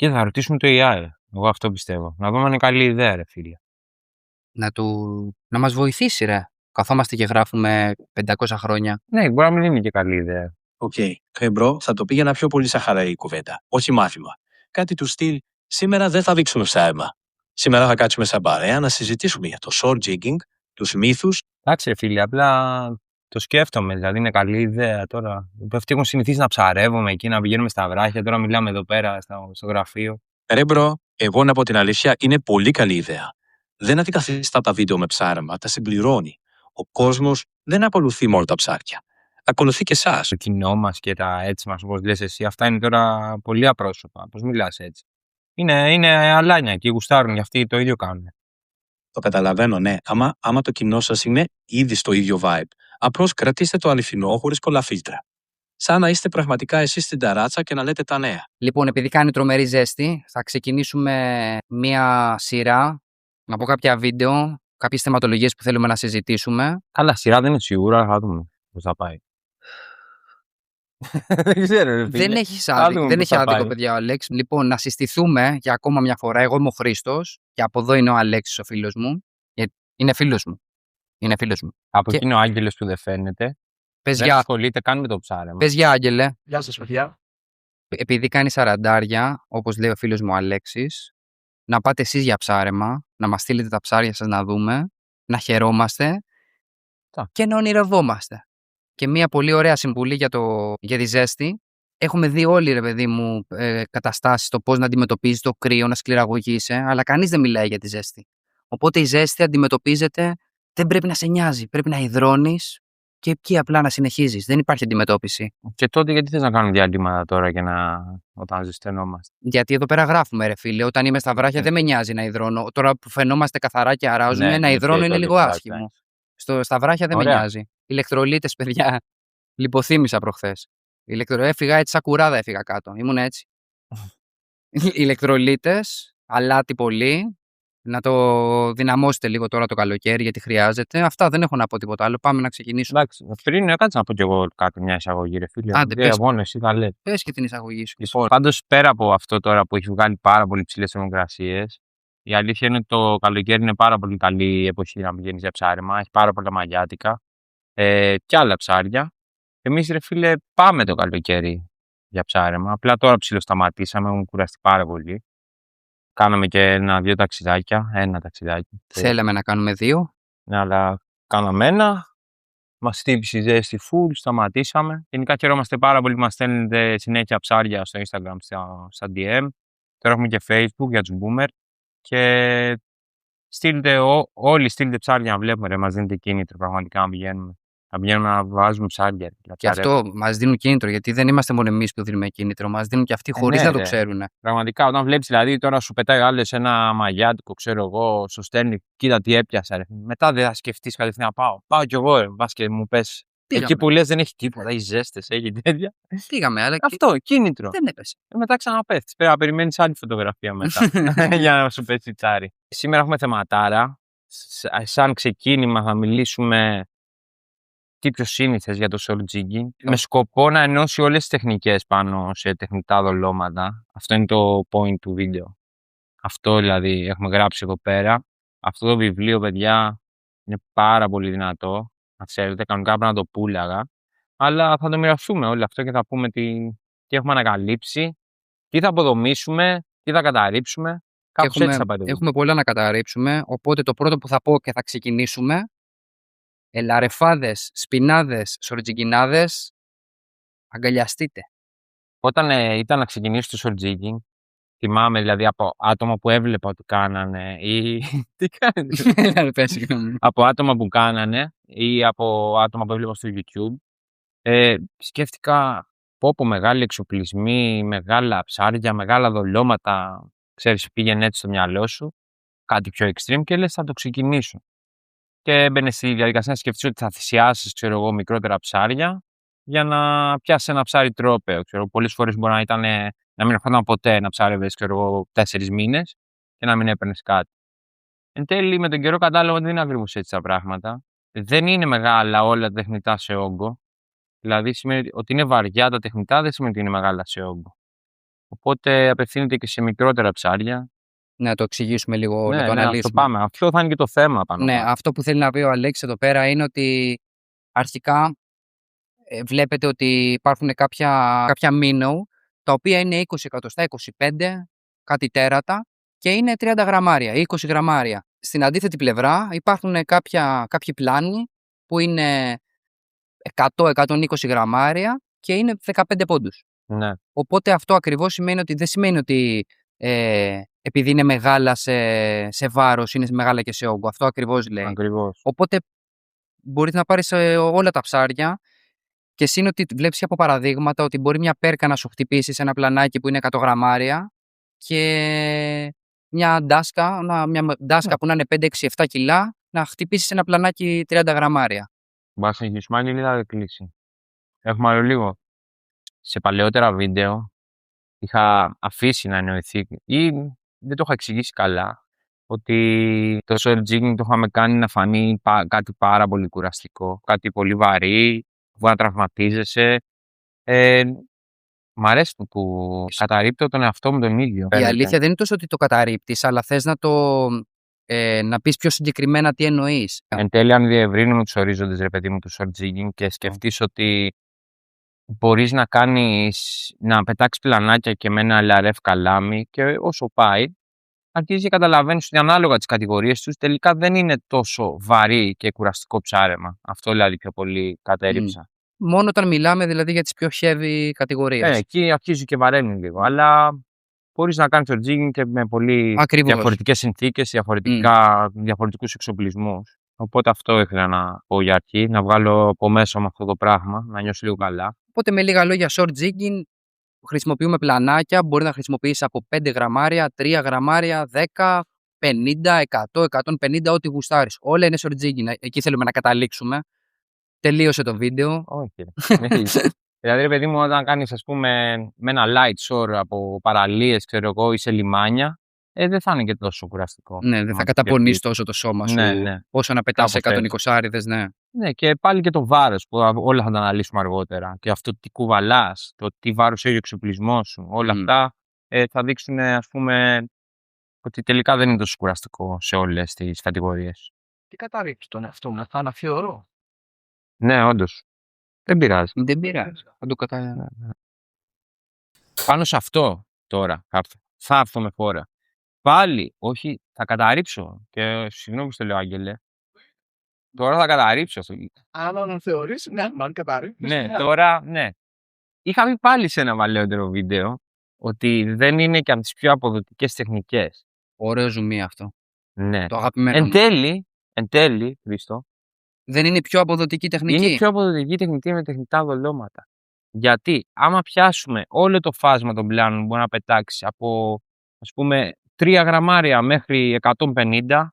Και θα ρωτήσουμε το AI. Εγώ αυτό πιστεύω. Να δούμε αν είναι καλή ιδέα, ρε φίλε. Να μας βοηθήσει, ρε. Καθόμαστε και γράφουμε 500 χρόνια. Ναι, μπορεί να μην είναι και καλή ιδέα. Οκ. Μπρο θα το πήγαινα πιο πολύ σαν χαλαρή κουβέντα, όχι μάθημα. Κάτι του στυλ, σήμερα δεν θα δείξουμε ψάρεμα. Σήμερα θα κάτσουμε σαν παρέα να συζητήσουμε για το short jigging, τους μύθους. Εντάξει, ρε φίλε, απλά το σκέφτομαι. Δηλαδή είναι καλή ιδέα τώρα. Αυτοί έχουν συνηθίσει να ψαρεύουμε εκεί, να πηγαίνουμε στα βράχια. Τώρα μιλάμε εδώ πέρα στο γραφείο. Ρε μπρο, εγώ να πω την αλήθεια, είναι πολύ καλή ιδέα. Δεν αντικαθιστά τα βίντεο με ψάρεμα, τα συμπληρώνει. Ο κόσμος δεν ακολουθεί μόνο τα ψάρια. Ακολουθεί και εσάς. Το κοινό μας και τα έτσι μας, όπως λες εσύ, αυτά είναι τώρα πολύ απρόσωπα. Πώς μιλάς έτσι. Είναι αλάνια και γουστάρουν, γι' αυτοί το ίδιο κάνουν. Το καταλαβαίνω, ναι. Άμα το κοινό σας είναι ήδη στο ίδιο vibe, απλώς κρατήστε το αληθινό χωρίς πολλά φίλτρα. Σαν να είστε πραγματικά εσείς στην ταράτσα και να λέτε τα νέα. Λοιπόν, επειδή κάνει τρομερή ζέστη, θα ξεκινήσουμε μία σειρά από κάποια βίντεο, κάποιες θεματολογίες που θέλουμε να συζητήσουμε. Καλά, σειρά δεν είναι σίγουρα, θα δούμε πώς θα πάει. Δεν ξέρω, ρε φίλε. Δεν έχει άδικο, παιδιά, ο Αλέξης. Λοιπόν, να συστηθούμε για ακόμα μια φορά. Εγώ είμαι ο Χρήστος και από εδώ είναι ο Αλέξης, ο φίλος μου. Είναι φίλος μου. Από εκεί είναι ο Άγγελος που δεν φαίνεται. Δεν ασχολείται καν με το ψάρεμα. Πες γεια, Άγγελε. Γεια σας, παιδιά. Επειδή κάνει σαραντάρια, όπως λέει ο φίλος μου ο Αλέξης, να πάτε εσείς για ψάρεμα, να μας στείλετε τα ψάρια σας να δούμε, να χαιρόμαστε και να ονειρευόμαστε. Και μια πολύ ωραία συμβουλή για τη ζέστη. Έχουμε δει όλοι, ρε παιδί μου, καταστάσεις το πώς να αντιμετωπίζεις το κρύο, να σκληραγωγείσαι, αλλά κανείς δεν μιλάει για τη ζέστη. Οπότε η ζέστη αντιμετωπίζεται, δεν πρέπει να σε νοιάζει. Πρέπει να υδρώνεις και εκεί απλά να συνεχίζεις. Δεν υπάρχει αντιμετώπιση. Και τότε γιατί θες να κάνουμε διαλύματα τώρα όταν ζεσθενόμαστε. Γιατί εδώ πέρα γράφουμε, ρε φίλε. Όταν είμαι στα βράχια δεν με νοιάζει να υδρώνω. Τώρα που φαινόμαστε καθαρά και αράζουμε, να υδρώνω είναι λίγο άσχημο. Στα βράχια δεν με νοιάζει. Ηλεκτρολίτες, παιδιά. Λιποθύμησα προχθές. Έφυγα έτσι, σαν κουράδα έφυγα κάτω. Ήμουν έτσι. Ηλεκτρολίτες, αλάτι πολύ. Να το δυναμώσετε λίγο τώρα το καλοκαίρι, γιατί χρειάζεται. Αυτά, δεν έχω να πω τίποτα άλλο. Πάμε να ξεκινήσουμε. Εντάξει, πριν κάτσε να πω κι εγώ μια εισαγωγή, ρε φίλε. Άντε, μόνο εσύ θα λέτε. Πες και την εισαγωγή σου. Λοιπόν, πάντως πέρα από αυτό τώρα που έχει βγάλει πάρα πολύ ψηλές θερμοκρασίες, η αλήθεια είναι ότι το καλοκαίρι είναι πάρα πολύ καλή εποχή να πηγαίνεις για ψάρεμα. Έχει πάρα πολλά μαγιάτικα και άλλα ψάρια. Εμείς, ρε φίλε, πάμε το καλοκαίρι για ψάρεμα. Απλά τώρα ψιλοσταματήσαμε, έχουν κουραστεί πάρα πολύ. Κάναμε και ένα ταξιδάκι. Θέλαμε να κάνουμε 2. Ναι, αλλά κάναμε ένα. Μας χτύπησε η ζέστη full, σταματήσαμε. Γενικά χαιρόμαστε πάρα πολύ που μας στέλνετε συνέχεια ψάρια στο Instagram, στα DM. Τώρα έχουμε και Facebook για τους boomer. Και όλοι στείλτε ψάρια να βλέπουμε, μας δίνετε κίνητρο πραγματικά να πηγαίνουμε. Να πηγαίνουμε να βάζουμε ψάρια. Και αυτό μας δίνουν κίνητρο, γιατί δεν είμαστε μόνο εμείς που δίνουμε κίνητρο, μας δίνουν και αυτοί χωρίς να το ξέρουν. Πραγματικά, όταν βλέπεις δηλαδή τώρα σου πετάει άλλος ένα μαγιάτικο, ξέρω εγώ, σου στέλνει, κοίτα τι έπιασα. Ρε. Μετά δεν θα σκεφτείς κατευθείαν να πάω. Πάω κι εγώ, μπας και μου πες. Εκεί που λες δεν έχει τίποτα, έχει ζέστες, έχει τέτοια. Πήγαμε, αλλά. Αυτό, κίνητρο. Δεν έπεσε. Μετά ξαναπέφτεις. Πρέπει να περιμένεις άλλη φωτογραφία μετά για να σου πέσει τσάρι. Σήμερα έχουμε θεματάρα. Σαν ξεκίνημα θα μιλήσουμε. Τι πιο σύνηθες για το short jigging, με σκοπό να ενώσει όλες τις τεχνικές πάνω σε τεχνητά δολώματα. Αυτό είναι το point του βίντεο. Αυτό δηλαδή έχουμε γράψει εδώ πέρα. Αυτό το βιβλίο, παιδιά, είναι πάρα πολύ δυνατό. Να ξέρετε, κανονικά πρέπει να το πούλαγα. Αλλά θα το μοιραστούμε όλο αυτό και θα πούμε τι έχουμε ανακαλύψει, τι θα αποδομήσουμε, τι θα καταρρύψουμε. Κάπως έτσι θα πάει το βίντεο. Έχουμε πολλά να καταρρύψουμε, οπότε το πρώτο που θα πω και θα ξεκινήσουμε. Ελαρεφάδες, σπινάδες, σορτζιγκινάδες, αγκαλιαστείτε. Όταν ήταν να ξεκινήσω το short jigging, θυμάμαι δηλαδή από άτομα που έβλεπα ότι κάνανε ή. Τι κάνεις? Από άτομα που κάνανε ή από άτομα που έβλεπα στο YouTube, σκέφτηκα πω μεγάλοι εξοπλισμοί, μεγάλα ψάρια, μεγάλα δολώματα. Ξέρεις, πήγαινε έτσι στο μυαλό σου, κάτι πιο extreme και λες θα το ξεκινήσω. Και έμπαινε στη διαδικασία να σκεφτείς ότι θα θυσιάσεις, ξέρω εγώ, μικρότερα ψάρια για να πιάσεις ένα ψάρι τρόπαιο. Πολλές φορές μπορεί να μην ερχόταν ποτέ να ψάρευες, 4 μήνες και να μην έπαιρνες κάτι. Εν τέλει, με τον καιρό κατάλαβα ότι δεν είναι ακριβώς έτσι τα πράγματα. Δεν είναι μεγάλα όλα τα τεχνητά σε όγκο. Δηλαδή, σημαίνει ότι είναι βαριά τα τεχνητά, δεν σημαίνει ότι είναι μεγάλα σε όγκο. Οπότε απευθύνεται και σε μικρότερα ψάρια. Να το εξηγήσουμε λίγο, Ναι, να το ναι, αναλύσουμε. αυτό πάμε. Αυτό θα είναι και το θέμα πάνω Ναι, κάτω. αυτό που θέλει να πει ο Αλέξης εδώ πέρα είναι ότι αρχικά βλέπετε ότι υπάρχουν κάποια minnow, τα οποία είναι 20 εκατοστά, 25, κάτι τέρατα και είναι 30 γραμμάρια, 20 γραμμάρια. Στην αντίθετη πλευρά υπάρχουν κάποιοι πλάνοι που είναι 100-120 γραμμάρια και είναι 15 πόντους. Ναι, Οπότε αυτό ακριβώς δεν σημαίνει ότι επειδή είναι μεγάλα σε βάρος, είναι μεγάλα και σε όγκο. Αυτό ακριβώς λέει. ακριβώς. Οπότε μπορείς να πάρεις όλα τα ψάρια και εσύ είναι ότι βλέπεις και από παραδείγματα ότι μπορεί μια πέρκα να σου χτυπήσει σε ένα πλανάκι που είναι 100 γραμμάρια και μια ντάσκα που να είναι 5-6-7 κιλά να χτυπήσει σε ένα πλανάκι 30 γραμμάρια. Μπορεί να συνεχίσουμε, αν θα κλείσει. Έχουμε άλλο λίγο. Σε παλαιότερα βίντεο είχα αφήσει να εννοηθεί ή δεν το είχα εξηγήσει καλά ότι το short jigging το είχαμε κάνει να φανεί κάτι πάρα πολύ κουραστικό, κάτι πολύ βαρύ, που να τραυματίζεσαι. Μ' αρέσει που καταρρίπτω τον εαυτό μου τον ίδιο. Η αλήθεια δεν είναι τόσο ότι το καταρρίπτεις, αλλά θες να πεις πιο συγκεκριμένα τι εννοείς. Εν τέλει, αν διευρύνουμε τους ορίζοντες, ρε παιδί μου, του short jigging και σκεφτείς ότι μπορείς να πετάξεις πλανάκια και με ένα LRF καλάμι και όσο πάει, αρχίζεις και καταλαβαίνεις ότι ανάλογα τις κατηγορίες τους τελικά δεν είναι τόσο βαρύ και κουραστικό ψάρεμα. Αυτό δηλαδή πιο πολύ κατέριψα. Μόνο όταν μιλάμε δηλαδή για τις πιο heavy κατηγορίες. Εκεί αρχίζει και βαραίνει λίγο, αλλά μπορείς να κάνεις το jigging και με πολύ διαφορετικές συνθήκες, διαφορετικούς εξοπλισμούς. Οπότε αυτό ήθελα να πω για αρχή, να βγάλω από μέσα μου αυτό το πράγμα, να νιώσω λίγο καλά. Οπότε με λίγα λόγια short jigging χρησιμοποιούμε πλανάκια, μπορεί να χρησιμοποιήσεις από 5 γραμμάρια, 3 γραμμάρια, 10, 50, 100, 150, ό,τι γουστάρεις. Όλα είναι short jigging. Εκεί θέλουμε να καταλήξουμε. Τελείωσε το βίντεο. Όχι. Δηλαδή, ρε παιδί μου, όταν κάνεις, ας πούμε, με ένα light shore από παραλίες, ξέρω εγώ, ή σε λιμάνια, δεν θα είναι και τόσο κουραστικό. Ναι, δεν θα καταπονείς τόσο το σώμα σου. Ναι. Όσο να πετάς 120 άριδες, ναι. Ναι, και πάλι και το βάρος που όλα θα τα αναλύσουμε αργότερα. Και αυτό τι κουβαλάς, το τι βάρος έχει ο εξοπλισμός σου, όλα αυτά θα δείξουν, ας πούμε, ότι τελικά δεν είναι τόσο κουραστικό σε όλες τις κατηγορίες. Τι καταρρύψει τον εαυτό μου, θα αναφιωρώ. Ναι, όντως. Δεν πειράζει. Δεν πειράζει. Θα το Πάνω σε αυτό τώρα θα έρθω με φόρα. Πάλι, όχι, θα καταρρύψω. Και συγγνώμη που το λέω, Άγγελε. Τώρα θα καταρρύψω. Αν θεωρείς, ναι, αν καταρρύψεις. Ναι, τώρα, ναι. Είχα πει πάλι σε ένα παλαιότερο βίντεο ότι δεν είναι και από τις πιο αποδοτικές τεχνικές. Ωραίο ζουμί αυτό. Ναι. Το αγαπημένο. Εν τέλει, Χρήστο, δεν είναι η πιο αποδοτική τεχνική. Είναι η πιο αποδοτική τεχνική με τεχνητά δολώματα. Γιατί άμα πιάσουμε όλο το φάσμα των πλάνων που μπορεί να πετάξει από, ας πούμε, 3 γραμμάρια μέχρι 150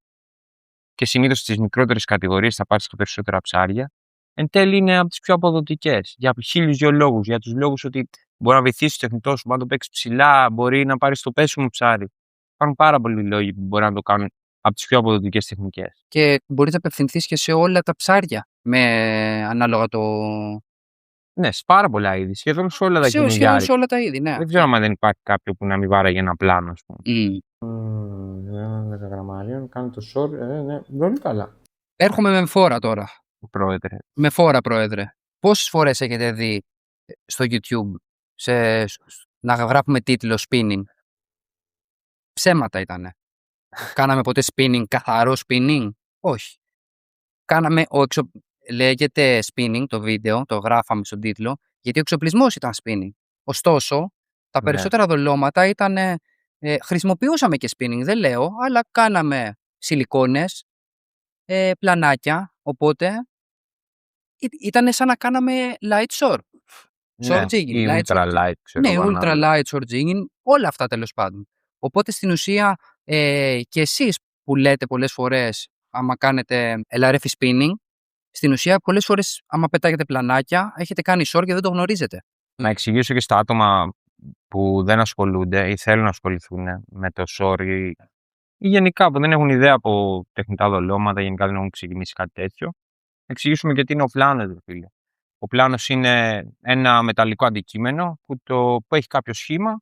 και συνήθως στις μικρότερες κατηγορίες θα πάρεις και περισσότερα ψάρια, εν τέλει είναι από τις πιο αποδοτικές. Για 1002 λόγους. Για τους λόγους ότι μπορεί να βοηθήσει το τεχνητό σου, μπορεί να το παίξει ψηλά, μπορεί να πάρει το πέσιμο ψάρι. Υπάρχουν πάρα πολλοί λόγοι που μπορεί να το κάνουν από τις πιο αποδοτικές τεχνικές. Και μπορείς να απευθυνθείς και σε όλα τα ψάρια ανάλογα το. Ναι, σε πάρα πολλά είδη. Σχεδόν σε όλα τα κυνηγιάρικα. Σε όλα τα είδη, ναι. Δεν ξέρω αν δεν υπάρχει κάποιο που να μην βάραγε ένα πλάνο, ας πούμε. 10 γραμμαρίων, κάνει το short. Ναι, δεν είναι καλά. Έρχομαι με φόρα τώρα. Πρόεδρε. Με φόρα, πρόεδρε. Πόσες φορές έχετε δει στο YouTube να γράφουμε τίτλο spinning? Ψέματα ήτανε. Κάναμε ποτέ spinning, καθαρό spinning? Όχι. Κάναμε λέγεται spinning το βίντεο, το γράφαμε στον τίτλο, γιατί ο εξοπλισμός ήταν spinning. Ωστόσο, τα περισσότερα δολώματα ήταν. Χρησιμοποιούσαμε και spinning, δεν λέω, αλλά κάναμε σιλικόνες, πλανάκια, οπότε ήταν σαν να κάναμε light shore. Short jigging. Ή ultra light, ξέρω. Ναι, ultra light short jigging, όλα αυτά τέλος πάντων. Οπότε στην ουσία και εσείς που λέτε πολλές φορές άμα κάνετε LRF spinning, στην ουσία πολλές φορές άμα πετάγετε πλανάκια έχετε κάνει short και δεν το γνωρίζετε. Να εξηγήσω και στα άτομα που δεν ασχολούνται ή θέλουν να ασχοληθούν με το short ή γενικά που δεν έχουν ιδέα από τεχνητά δολώματα, γενικά δεν έχουν ξεκινήσει κάτι τέτοιο. Να εξηγήσουμε και τι είναι ο πλάνος, φίλε. Ο πλάνος είναι ένα μεταλλικό αντικείμενο που έχει κάποιο σχήμα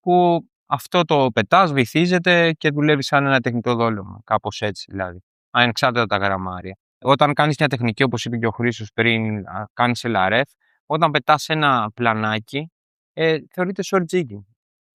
που αυτό το πετάς, βυθίζεται και δουλεύει σαν ένα τεχνητό δόλωμα. Κάπως έτσι δηλαδή. Ανεξάρτητα τα γραμμάρια. Όταν κάνεις μια τεχνική, όπως είπε και ο Χρήστος πριν, κάνεις LRF, όταν πετάς ένα πλανάκι, θεωρείται short jigging.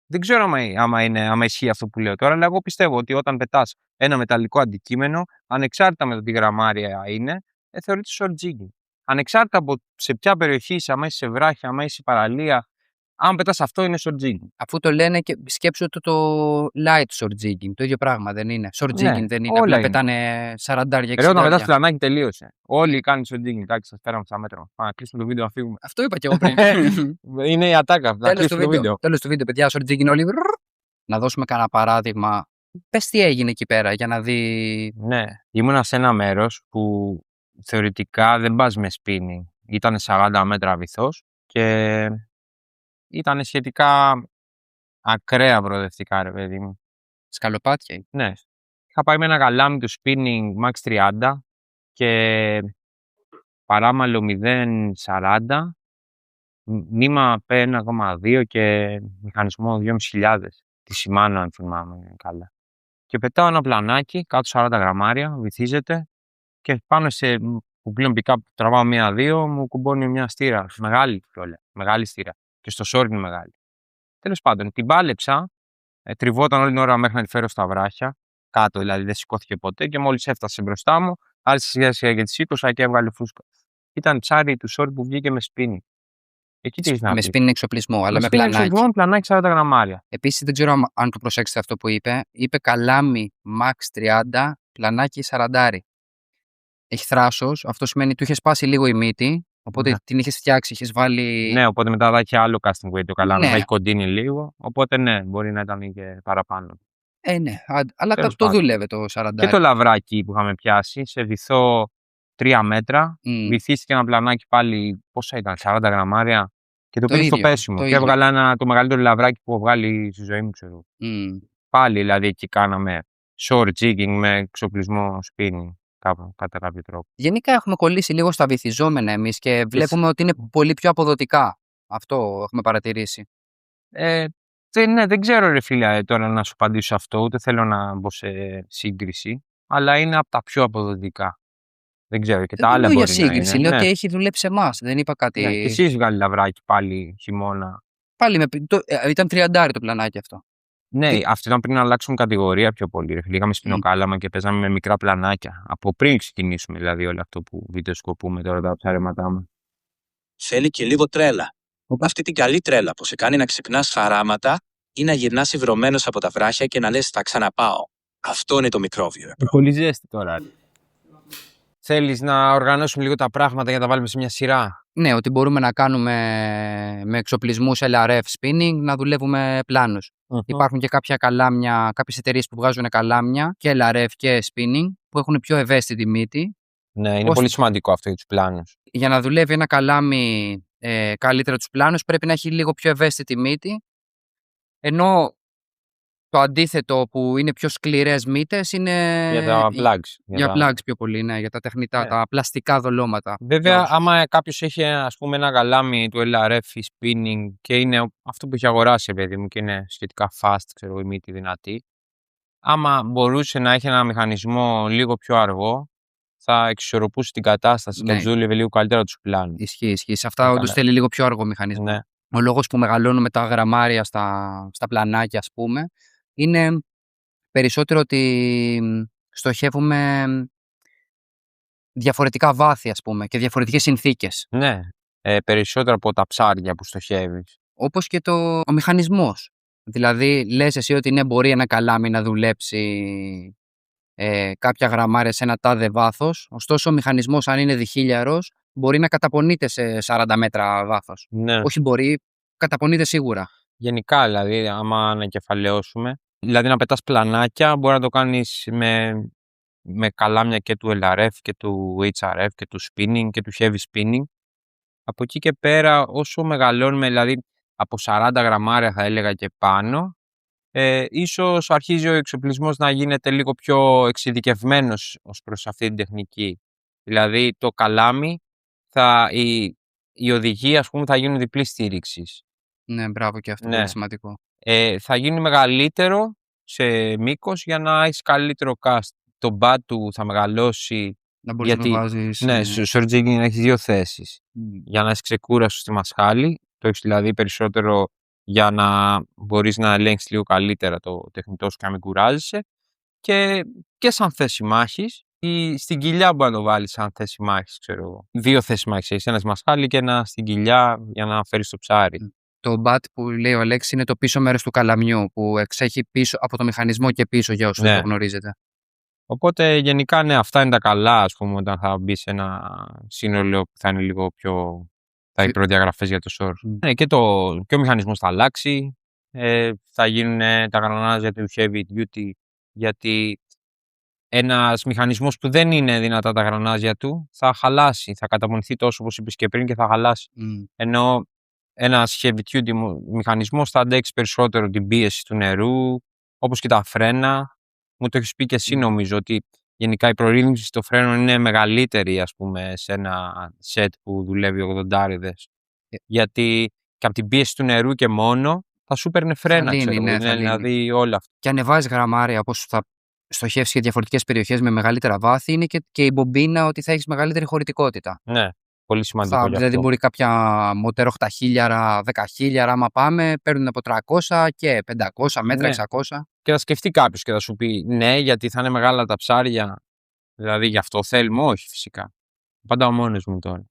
Δεν ξέρω άμα ισχύει αυτό που λέω τώρα, αλλά εγώ πιστεύω ότι όταν πετάς ένα μεταλλικό αντικείμενο, ανεξάρτητα με το τι γραμμάρια είναι, θεωρείται short jigging. Ανεξάρτητα από σε ποια περιοχή είσαι, άμα είσαι σε βράχια, άμα είσαι παραλία, αν πετάς αυτό είναι short jigging. Αφού το λένε και σκέψου το light short jigging, το ίδιο πράγμα δεν είναι. Short jigging Ναι, δεν είναι, όλα απλά είναι. πετάνε 40-60. Ρε, όταν πετάς πλανάκι τελείωσε. Όλοι κάνουν short jigging. Εντάξει, σας φέραμε στα μέτρα. Πάμε να κλείσουμε το βίντεο να φύγουμε. Αυτό είπα και εγώ πριν. Είναι η ατάκα. Να κλείσουμε το βίντεο. Τέλος του βίντεο, παιδιά, short jigging όλοι. Να δώσουμε κανένα παράδειγμα. Πες τι έγινε εκεί πέρα για να δει. Ναι, ήμουνα σε ένα μέρος που θεωρητικά δεν πας με spinning. Ήταν 40 μέτρα βυθός και ήταν σχετικά ακραία προοδευτικά, ρε παιδί μου. Σκαλοπάτια. Ναι. Είχα πάει με ένα γαλάμι του spinning max 30 και παράμαλο 0,40, νήμα P1,2 και μηχανισμό 2.500. Τη Shimano, αν θυμάμαι καλά. Και πετάω ένα πλανάκι κάτω 40 γραμμάρια, βυθίζεται και πάνω σε που πλέον pick-up τραβάω 1-2, μου κουμπώνει μια στήρα. Μεγάλη κιόλα. Μεγάλη στήρα. Και στο short είναι μεγάλη. Τέλος πάντων, την πάλεψα, τριβόταν όλη την ώρα μέχρι να τη φέρω στα βράχια. Κάτω δηλαδή, δεν σηκώθηκε ποτέ. Και μόλις έφτασε μπροστά μου, άρχισε σιγά σιγά και τη σήκωσα και έβγαλε φούσκα. Ήταν ψάρι του short που βγήκε με spinning. Εκεί τι έχεις να Με πεις. spinning εξοπλισμό, αλλά με spinning πλανάκι. εξοπλισμό, πλανάκι 40 γραμμάρια. Επίσης, δεν ξέρω αν το προσέξετε αυτό που είπε. Είπε καλάμι max 30, πλανάκι 40. Έχει θράσος, αυτό σημαίνει του είχε σπάσει λίγο η μύτη, οπότε Ναι. την είχε φτιάξει, είχε βάλει. Ναι, οπότε μετά θα έχει άλλο casting weight το καλάμι, Ναι. θα έχει κοντίνει λίγο. Οπότε ναι, μπορεί να ήταν και παραπάνω. Ναι, αλλά Τέλος το πάντων. δούλευε το 40. Και το λαβράκι που είχαμε πιάσει, σε βυθό 3 μέτρα, βυθίστηκε ένα πλανάκι πάλι, πόσα ήταν, 40 γραμμάρια, και το πήρε στο πέσιμο. Και έβγαλα το μεγαλύτερο λαβράκι που έχω βγάλει στη ζωή μου, ξέρω. Πάλι δηλαδή εκεί κάναμε short jigging με εξοπλισμό spinning. Κατά κάποιο τρόπο. Γενικά έχουμε κολλήσει λίγο στα βυθιζόμενα εμείς και βλέπουμε ότι είναι πολύ πιο αποδοτικά. Αυτό έχουμε παρατηρήσει. Ναι, δεν ξέρω ρε φίλε τώρα να σου απαντήσω αυτό, ούτε θέλω να μπω σε σύγκριση, αλλά είναι από τα πιο αποδοτικά. Δεν ξέρω και τα άλλα μπορεί για σύγκριση, να είναι. λέω Ναι. ότι έχει δουλέψει σε εμάς, δεν είπα κάτι. Ναι, και εσείς βγάλει λαβράκι πάλι χειμώνα. Πάλι ήταν 30 το πλανάκι αυτό. Ναι, αυτό ήταν πριν να αλλάξουμε κατηγορία πιο πολύ. Είχαμε σπινοκάλαμα και παίζαμε με μικρά πλανάκια. Από πριν ξεκινήσουμε δηλαδή όλο αυτό που βιντεοσκοπούμε τώρα τα ψάρεματά μας. Θέλει και λίγο τρέλα. Αυτή την καλή τρέλα που σε κάνει να ξυπνάς χαράματα ή να γυρνάς υβρωμένος από τα βράχια και να λες θα ξαναπάω. Αυτό είναι το μικρόβιο. Πολύ ζέστη τώρα. Θέλεις να οργανώσουμε λίγο τα πράγματα για να τα βάλουμε σε μια σειρά? Ναι, ότι μπορούμε να κάνουμε με εξοπλισμούς LRF spinning να δουλεύουμε πλάνους. Υπάρχουν και κάποια καλάμια, κάποιες εταιρείες που βγάζουν καλάμια και LRF και spinning που έχουν πιο ευαίσθητη μύτη. Ναι, είναι πολύ σημαντικό αυτό για τους πλάνους. Για να δουλεύει ένα καλάμι καλύτερα τους πλάνους πρέπει να έχει λίγο πιο ευαίσθητη μύτη, ενώ το αντίθετο που είναι πιο σκληρές μύτες είναι για τα plugs. Για plugs πιο πολύ, ναι, για τα τεχνητά, τα πλαστικά δολώματα. Βέβαια, άμα κάποιος έχει ας πούμε ένα γαλάμι του LRF ή spinning και είναι αυτό που έχει αγοράσει, παιδί μου, και είναι σχετικά fast, ξέρω, η μύτη δυνατή, άμα μπορούσε να έχει ένα μηχανισμό λίγο πιο αργό, θα εξισορροπούσε την κατάσταση και δούλευε λίγο καλύτερα τους πλάνους. Ισχύει. Σε αυτά όντως θέλει λίγο πιο αργό μηχανισμό. Ναι. Ο λόγος που μεγαλώνουμε τα γραμμάρια στα πλανάκια, ας πούμε, είναι περισσότερο ότι στοχεύουμε διαφορετικά βάθη, ας πούμε, και διαφορετικές συνθήκες. Ναι, περισσότερο από τα ψάρια που στοχεύεις. Όπως και ο μηχανισμός. Δηλαδή, λες εσύ ότι ναι, μπορεί ένα καλάμι να δουλέψει κάποια γραμμάρια σε ένα τάδε βάθος, ωστόσο ο μηχανισμός, αν είναι διχίλιαρος, μπορεί να καταπονείται σε 40 μέτρα βάθος. Ναι. Όχι μπορεί, καταπονείται σίγουρα. Γενικά, δηλαδή, άμα ανακεφαλαιώσουμε, δηλαδή να πετάς πλανάκια, μπορεί να το κάνεις με καλάμια και του LRF και του HRF και του spinning και του heavy spinning. Από εκεί και πέρα, όσο μεγαλώνουμε, δηλαδή από 40 γραμμάρια θα έλεγα και πάνω, ίσως αρχίζει ο εξοπλισμός να γίνεται λίγο πιο εξειδικευμένος ως προς αυτή την τεχνική. Δηλαδή το καλάμι, οι οδηγοί ας πούμε θα γίνουν διπλής στήριξης. Ναι, μπράβο, και αυτό Ναι. είναι σημαντικό. θα γίνει μεγαλύτερο σε μήκος για να έχεις καλύτερο cast. Το bad του θα μεγαλώσει. Να μπορείς να βάζεις... Ναι, στο short jigging έχεις 2 θέσεις. Για να είσαι ξεκούραστο στη μασχάλη, το έχεις δηλαδή περισσότερο για να μπορείς να ελέγξεις λίγο καλύτερα το τεχνητό σου και να μην κουράζεσαι. Και σαν θέση μάχης, ή στην κοιλιά μπορεί να το βάλεις σαν θέση μάχης, ξέρω εγώ. 2 θέσεις μάχης έχεις, ένα στη μασχάλη και ένα στην κοιλιά για να φέρεις το ψάρι. Το bat που λέει ο Αλέξης είναι το πίσω μέρος του καλαμιού που εξέχει πίσω από το μηχανισμό και πίσω για όσους δεν το γνωρίζετε. Οπότε γενικά ναι, αυτά είναι τα καλά, ας πούμε, όταν θα μπει σε ένα σύνολο που θα είναι λίγο πιο... θα έχει προδιαγραφές για το short. Ναι, και ο μηχανισμός θα αλλάξει, θα γίνουν τα γρανάζια του heavy duty, γιατί ένας μηχανισμός που δεν είναι δυνατά τα γρανάζια του θα χαλάσει, θα καταπονηθεί τόσο όπως είπες και πριν και θα χαλάσει. Ενώ ένας heavy duty μηχανισμός θα αντέξει περισσότερο την πίεση του νερού, όπως και τα φρένα. Μου το έχεις πει και εσύ νομίζω ότι γενικά η προρύθμιση στο φρένο είναι μεγαλύτερη, ας πούμε, σε ένα set που δουλεύει 80'. Γιατί και από την πίεση του νερού και μόνο θα σου παίρνει φρένα, δηλαδή όλα αυτά. Και ανεβάζει γραμμάρια όπως θα στοχεύσει για διαφορετικές περιοχές με μεγαλύτερα βάθη, είναι και η μπομπίνα ότι θα έχεις μεγαλύτερη χωρητικότητα. Ναι, πολύ σημαντικό. Δηλαδή μπορεί κάποια μοτέρ 8.000, 10.000, άμα πάμε, παίρνουν από 300 και 500 μέτρα, 600. Και θα σκεφτεί κάποιος και θα σου πει ναι, γιατί θα είναι μεγάλα τα ψάρια. Δηλαδή γι' αυτό θέλουμε, όχι φυσικά. Πάντα ο μόνος μου τώρα.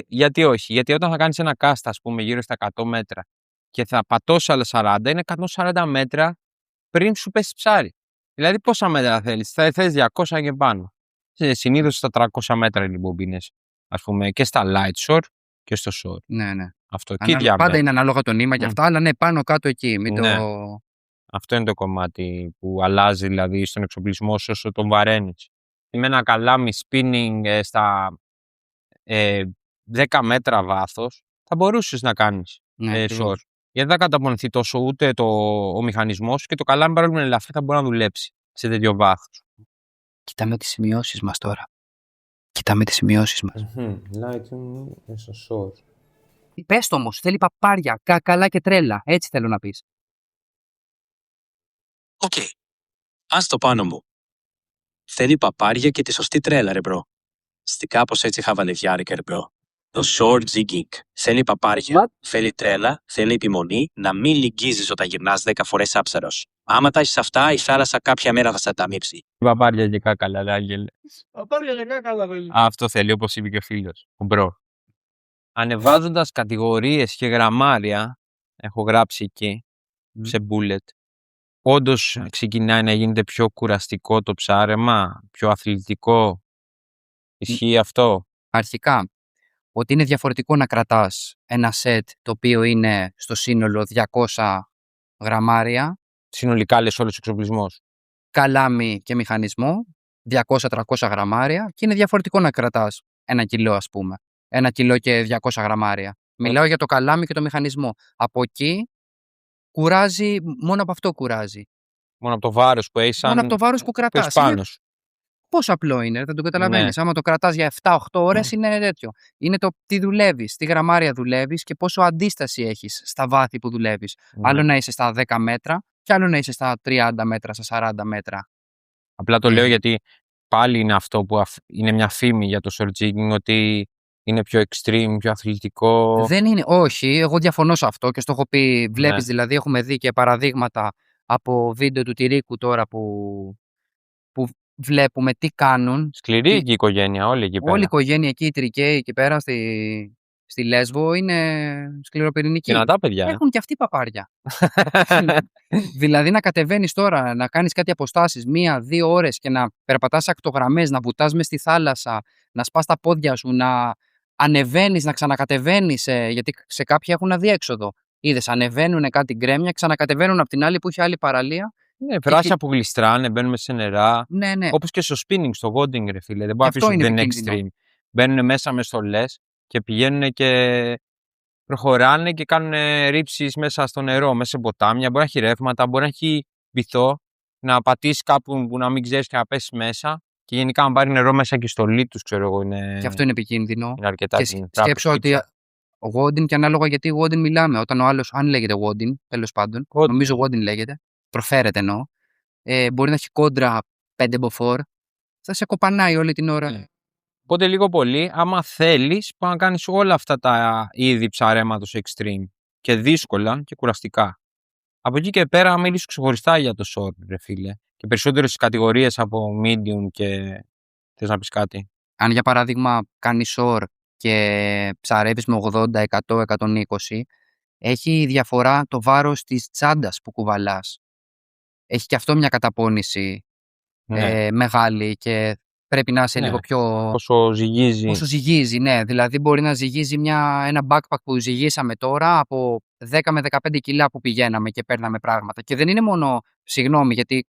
γιατί όχι, γιατί όταν θα κάνεις ένα cast, ας πούμε, γύρω στα 100 μέτρα και θα πατώσει άλλα 40, είναι 140 μέτρα πριν σου πέσει ψάρι. Δηλαδή πόσα μέτρα θέλεις, θα θες 200 και πάνω. Συνήθως στα 300 μέτρα είναι οι μπομπίνες, ας πούμε, και στα light shore και στο shore. Ναι. Αυτό πάντα είναι ανάλογα το νήμα και αυτά, αλλά ναι, πάνω κάτω εκεί. Αυτό είναι το κομμάτι που αλλάζει δηλαδή στον εξοπλισμό όσο τον βαραίνεις. Με ένα καλάμι spinning στα 10 μέτρα βάθος θα μπορούσες να κάνεις short. Γιατί δεν θα καταπονηθεί τόσο ούτε ο μηχανισμός και το καλάμι παρόλο που είναι ελαφρύ θα μπορεί να δουλέψει σε τέτοιο βάθος. Κοιτάμε τις σημειώσεις μας τώρα. Lighting στο short. Πες το όμως, θέλει παπάρια, κακαλά και τρέλα. Έτσι θέλω να πεις. Οκ. Ας το πάνω μου. Θέλει παπάρια και τη σωστή τρέλα, ρε μπρο. Στη κάπως έτσι χαβαλεδιάρικα, ρε μπρο. Το short jigging. Θέλει παπάρια, θέλει τρέλα, θέλει επιμονή, να μην λυγγίζεις όταν γυρνάς 10 φορές άψαρος. Άμα τα έχεις αυτά, η θάλασσα κάποια μέρα θα σε ταμίψει. Παπάρια και κάκαλα, Άγγελε. Παπάρια και κάκαλα, παιδί. Αυτό θέλει, όπως είπε και ο φίλος, ο μπρο. Ανεβάζοντας κατηγορίες και γραμμάρια, έχω γράψει εκεί, σε bullet, όντως ξεκινάει να γίνεται πιο κουραστικό το ψάρεμα, πιο αθλητικό. Ισχύει αυτό? Αρχικά, ότι είναι διαφορετικό να κρατάς ένα σετ το οποίο είναι στο σύνολο 200 γραμμάρια. Συνολικά λες όλος ο εξοπλισμός. Καλάμι και μηχανισμό, 200-300 γραμμάρια και είναι διαφορετικό να κρατάς 1 κιλό, ας πούμε. 1 κιλό και 200 γραμμάρια. Μιλάω για το καλάμι και το μηχανισμό. Από εκεί κουράζει, μόνο από αυτό κουράζει. Μόνο από το βάρος που έχεις. Μόνο από το βάρος που κρατάς. Πάνω σου. Πόσο απλό είναι, δεν το καταλαβαίνεις. Άμα το κρατάς για 7-8 ώρες είναι τέτοιο. Είναι το τι δουλεύεις, τι γραμμάρια δουλεύεις και πόσο αντίσταση έχεις στα βάθη που δουλεύεις. Άλλο να είσαι στα 10 μέτρα και άλλο να είσαι στα 30 μέτρα, στα 40 μέτρα. Απλά το λέω γιατί πάλι είναι αυτό που είναι μια φήμη για το short jigging, ότι είναι πιο extreme, πιο αθλητικό. Δεν είναι, όχι, εγώ διαφωνώ σε αυτό και στο έχω πει. Βλέπεις δηλαδή, έχουμε δει και παραδείγματα από βίντεο του Τυρίκου τώρα που βλέπουμε τι κάνουν. Σκληρή η οικογένεια, όλη εκεί πέρα. Όλη η οικογένεια εκεί, οι Τρικαίοι εκεί πέρα στη Λέσβο είναι σκληροπυρηνική. Και να τα παιδιά. Έχουν και αυτοί παπάρια. Δηλαδή να κατεβαίνεις τώρα, να κάνεις κάτι αποστάσεις 1-2 ώρες και να περπατάς ακτογραμμές, να βουτάς μες στη θάλασσα, να σπάς τα πόδια σου, να ανεβαίνεις, να ξανακατεβαίνεις, γιατί σε κάποια έχουν αδιέξοδο. Είδες, ανεβαίνουν κάτι γκρέμια, ξανακατεβαίνουν από την άλλη που είχε άλλη παραλία. Ναι, βράσια που γλιστράνε, μπαίνουν σε νερά. Ναι. Όπως και στο spinning, στο wading, ρε φίλε. Δεν μπορεί να αφήσουν δεν extreme. Μπαίνουν μέσα με στολές και πηγαίνουν και προχωράνε και κάνουν ρήψεις μέσα στο νερό, μέσα σε ποτάμια. Μπορεί να έχει ρεύματα, μπορεί να έχει βυθό, να πατήσει κάπου που να μην ξέρεις και να πέσει μέσα. Και γενικά, αν πάρει νερό μέσα και η στολή τους, ξέρω εγώ, είναι. Και αυτό είναι επικίνδυνο. Είναι αρκετά και σκέψω ότι Wodin και ανάλογα γιατί Wodin μιλάμε. Όταν ο άλλος, αν λέγεται Wodin, τέλος πάντων, Wodin. νομίζω Wodin λέγεται, προφέρεται εννοώ, μπορεί να έχει κόντρα 5 μποφόρ, θα σε κοπανάει όλη την ώρα. Οπότε λίγο πολύ, άμα θέλεις, μπορεί να κάνεις όλα αυτά τα είδη ψαρέματος extreme. Και δύσκολα και κουραστικά. Από εκεί και πέρα, μιλήσω ξεχωριστά για το short, ρε φίλε. Και περισσότερες κατηγορίες από medium και... Θες να πεις κάτι? Αν για παράδειγμα κάνεις short και ψαρεύεις με 80, 100, 120, έχει διαφορά το βάρος της τσάντας που κουβαλάς. Έχει και αυτό μια καταπώνηση μεγάλη και πρέπει να είσαι λίγο πιο... Όσο ζυγίζει. Όσο ζυγίζει, ναι. Δηλαδή μπορεί να ζυγίζει ένα backpack που ζυγίσαμε τώρα από 10 με 15 κιλά που πηγαίναμε και παίρναμε πράγματα. Και δεν είναι μόνο, συγγνώμη, γιατί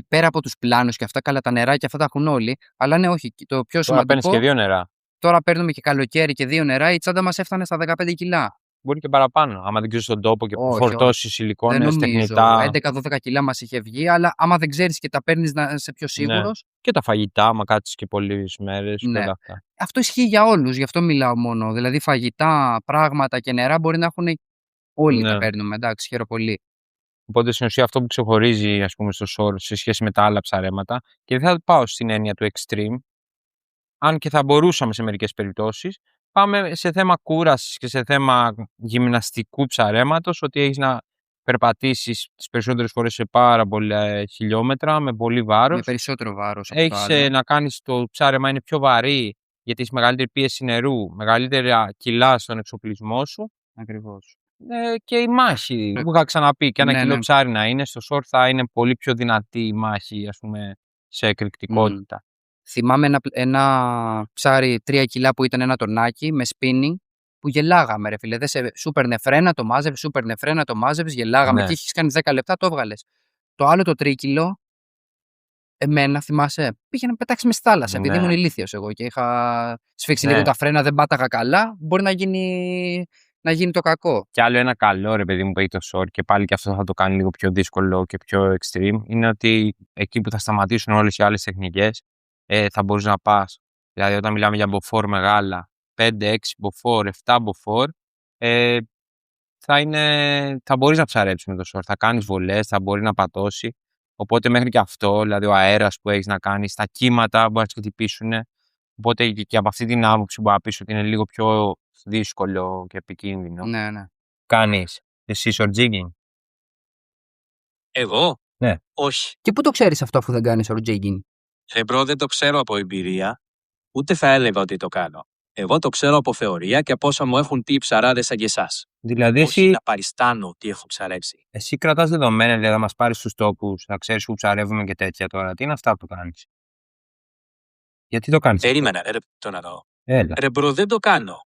πέρα από τους πλάνους και αυτά, καλά τα νερά και αυτά τα έχουν όλοι, αλλά ναι, όχι, το πιο σημαντικό... Τώρα παίρνεις και 2 νερά. Τώρα παίρνουμε και καλοκαίρι και 2 νερά, η τσάντα μας έφτανε στα 15 κιλά. Μπορεί και παραπάνω, άμα δεν ξέρεις τον τόπο και φορτώσεις υλικόνες, τεχνητά. 11-12 κιλά μας είχε βγει, αλλά άμα δεν ξέρεις και τα παίρνεις να είσαι πιο σίγουρος. Ναι. Και τα φαγητά, άμα κάτσεις και πολλές μέρες. Ναι. Και όλα αυτά. Αυτό ισχύει για όλους, γι' αυτό μιλάω μόνο. Δηλαδή φαγητά, πράγματα και νερά μπορεί να έχουν όλοι τα παίρνουμε, εντάξει, χαίρομαι πολύ. Οπότε στην ουσία αυτό που ξεχωρίζει, ας πούμε, στο short σε σχέση με τα άλλα ψαρέματα, και δεν θα πάω στην έννοια του extreme, αν και θα μπορούσαμε σε μερικές περιπτώσεις, πάμε σε θέμα κούρασης και σε θέμα γυμναστικού ψαρέματος, ότι έχεις να περπατήσεις τις περισσότερες φορές σε πάρα πολλά χιλιόμετρα, με πολύ βάρος. Με περισσότερο βάρος. Έχεις να κάνεις το ψάρεμα είναι πιο βαρύ, γιατί έχει μεγαλύτερη πίεση νερού, μεγαλύτερα κιλά στον εξοπλισμό σου. Ακριβώς. Και η μάχη που είχα ξαναπεί, και ένα κιλό ψάρι να είναι, στο short θα είναι πολύ πιο δυνατή η μάχη, ας πούμε, σε εκρηκτικότητα. Θυμάμαι ένα ψάρι 3 κιλά που ήταν ένα τορνάκι με spinning που γελάγαμε, ρε φίλε. Σου παίρνε φρένα, το μάζευες, γελάγαμε. Και έχεις κάνει 10 λεπτά, το έβγαλες. Το άλλο το τρίκιλο, εμένα θυμάσαι, πήγε να πετάξει με στη θάλασσα. Επειδή ήμουν ηλίθιος εγώ και είχα σφίξει λίγο τα φρένα, δεν πάταγα καλά, μπορεί να γίνει το κακό. Και άλλο ένα καλό, ρε παιδί μου, που έχει το short, και πάλι και αυτό θα το κάνει λίγο πιο δύσκολο και πιο extreme, είναι ότι εκεί που θα σταματήσουν όλες οι άλλες τεχνικές, θα μπορείς να πας. Δηλαδή, όταν μιλάμε για μποφόρ μεγάλα, 5, 6 μποφόρ, 7 μποφόρ, θα μπορείς να ψαρέψεις με το short. Θα κάνεις βολές, θα μπορεί να πατώσει. Οπότε μέχρι και αυτό, δηλαδή ο αέρας που έχεις να κάνεις, τα κύματα μπορεί να σε χτυπήσουν. Οπότε και από αυτή την άποψη μπορεί να πεις ότι είναι λίγο πιο δύσκολο και επικίνδυνο. Ναι. Κάνεις εσύ short jigging? Εγώ? Ναι. Όχι. Και πού το ξέρεις αυτό αφού δεν κάνεις short jigging? Μπρο, δεν το ξέρω από εμπειρία, ούτε θα έλεγα ότι το κάνω. Εγώ το ξέρω από θεωρία και από όσα μου έχουν πει οι ψαράδες σαν και εσάς. Δηλαδή, όχι να παριστάνω ότι έχω ψαρέψει. Εσύ κρατάς δεδομένα, δηλαδή, να μας πάρεις στους τόπους, να ξέρεις που ψαρεύουμε και τέτοια τώρα. Τι είναι αυτά που κάνεις? Γιατί το κάνεις? Περίμενα, το να δω. Έλα. Ρε μπρο, δεν το κάνω.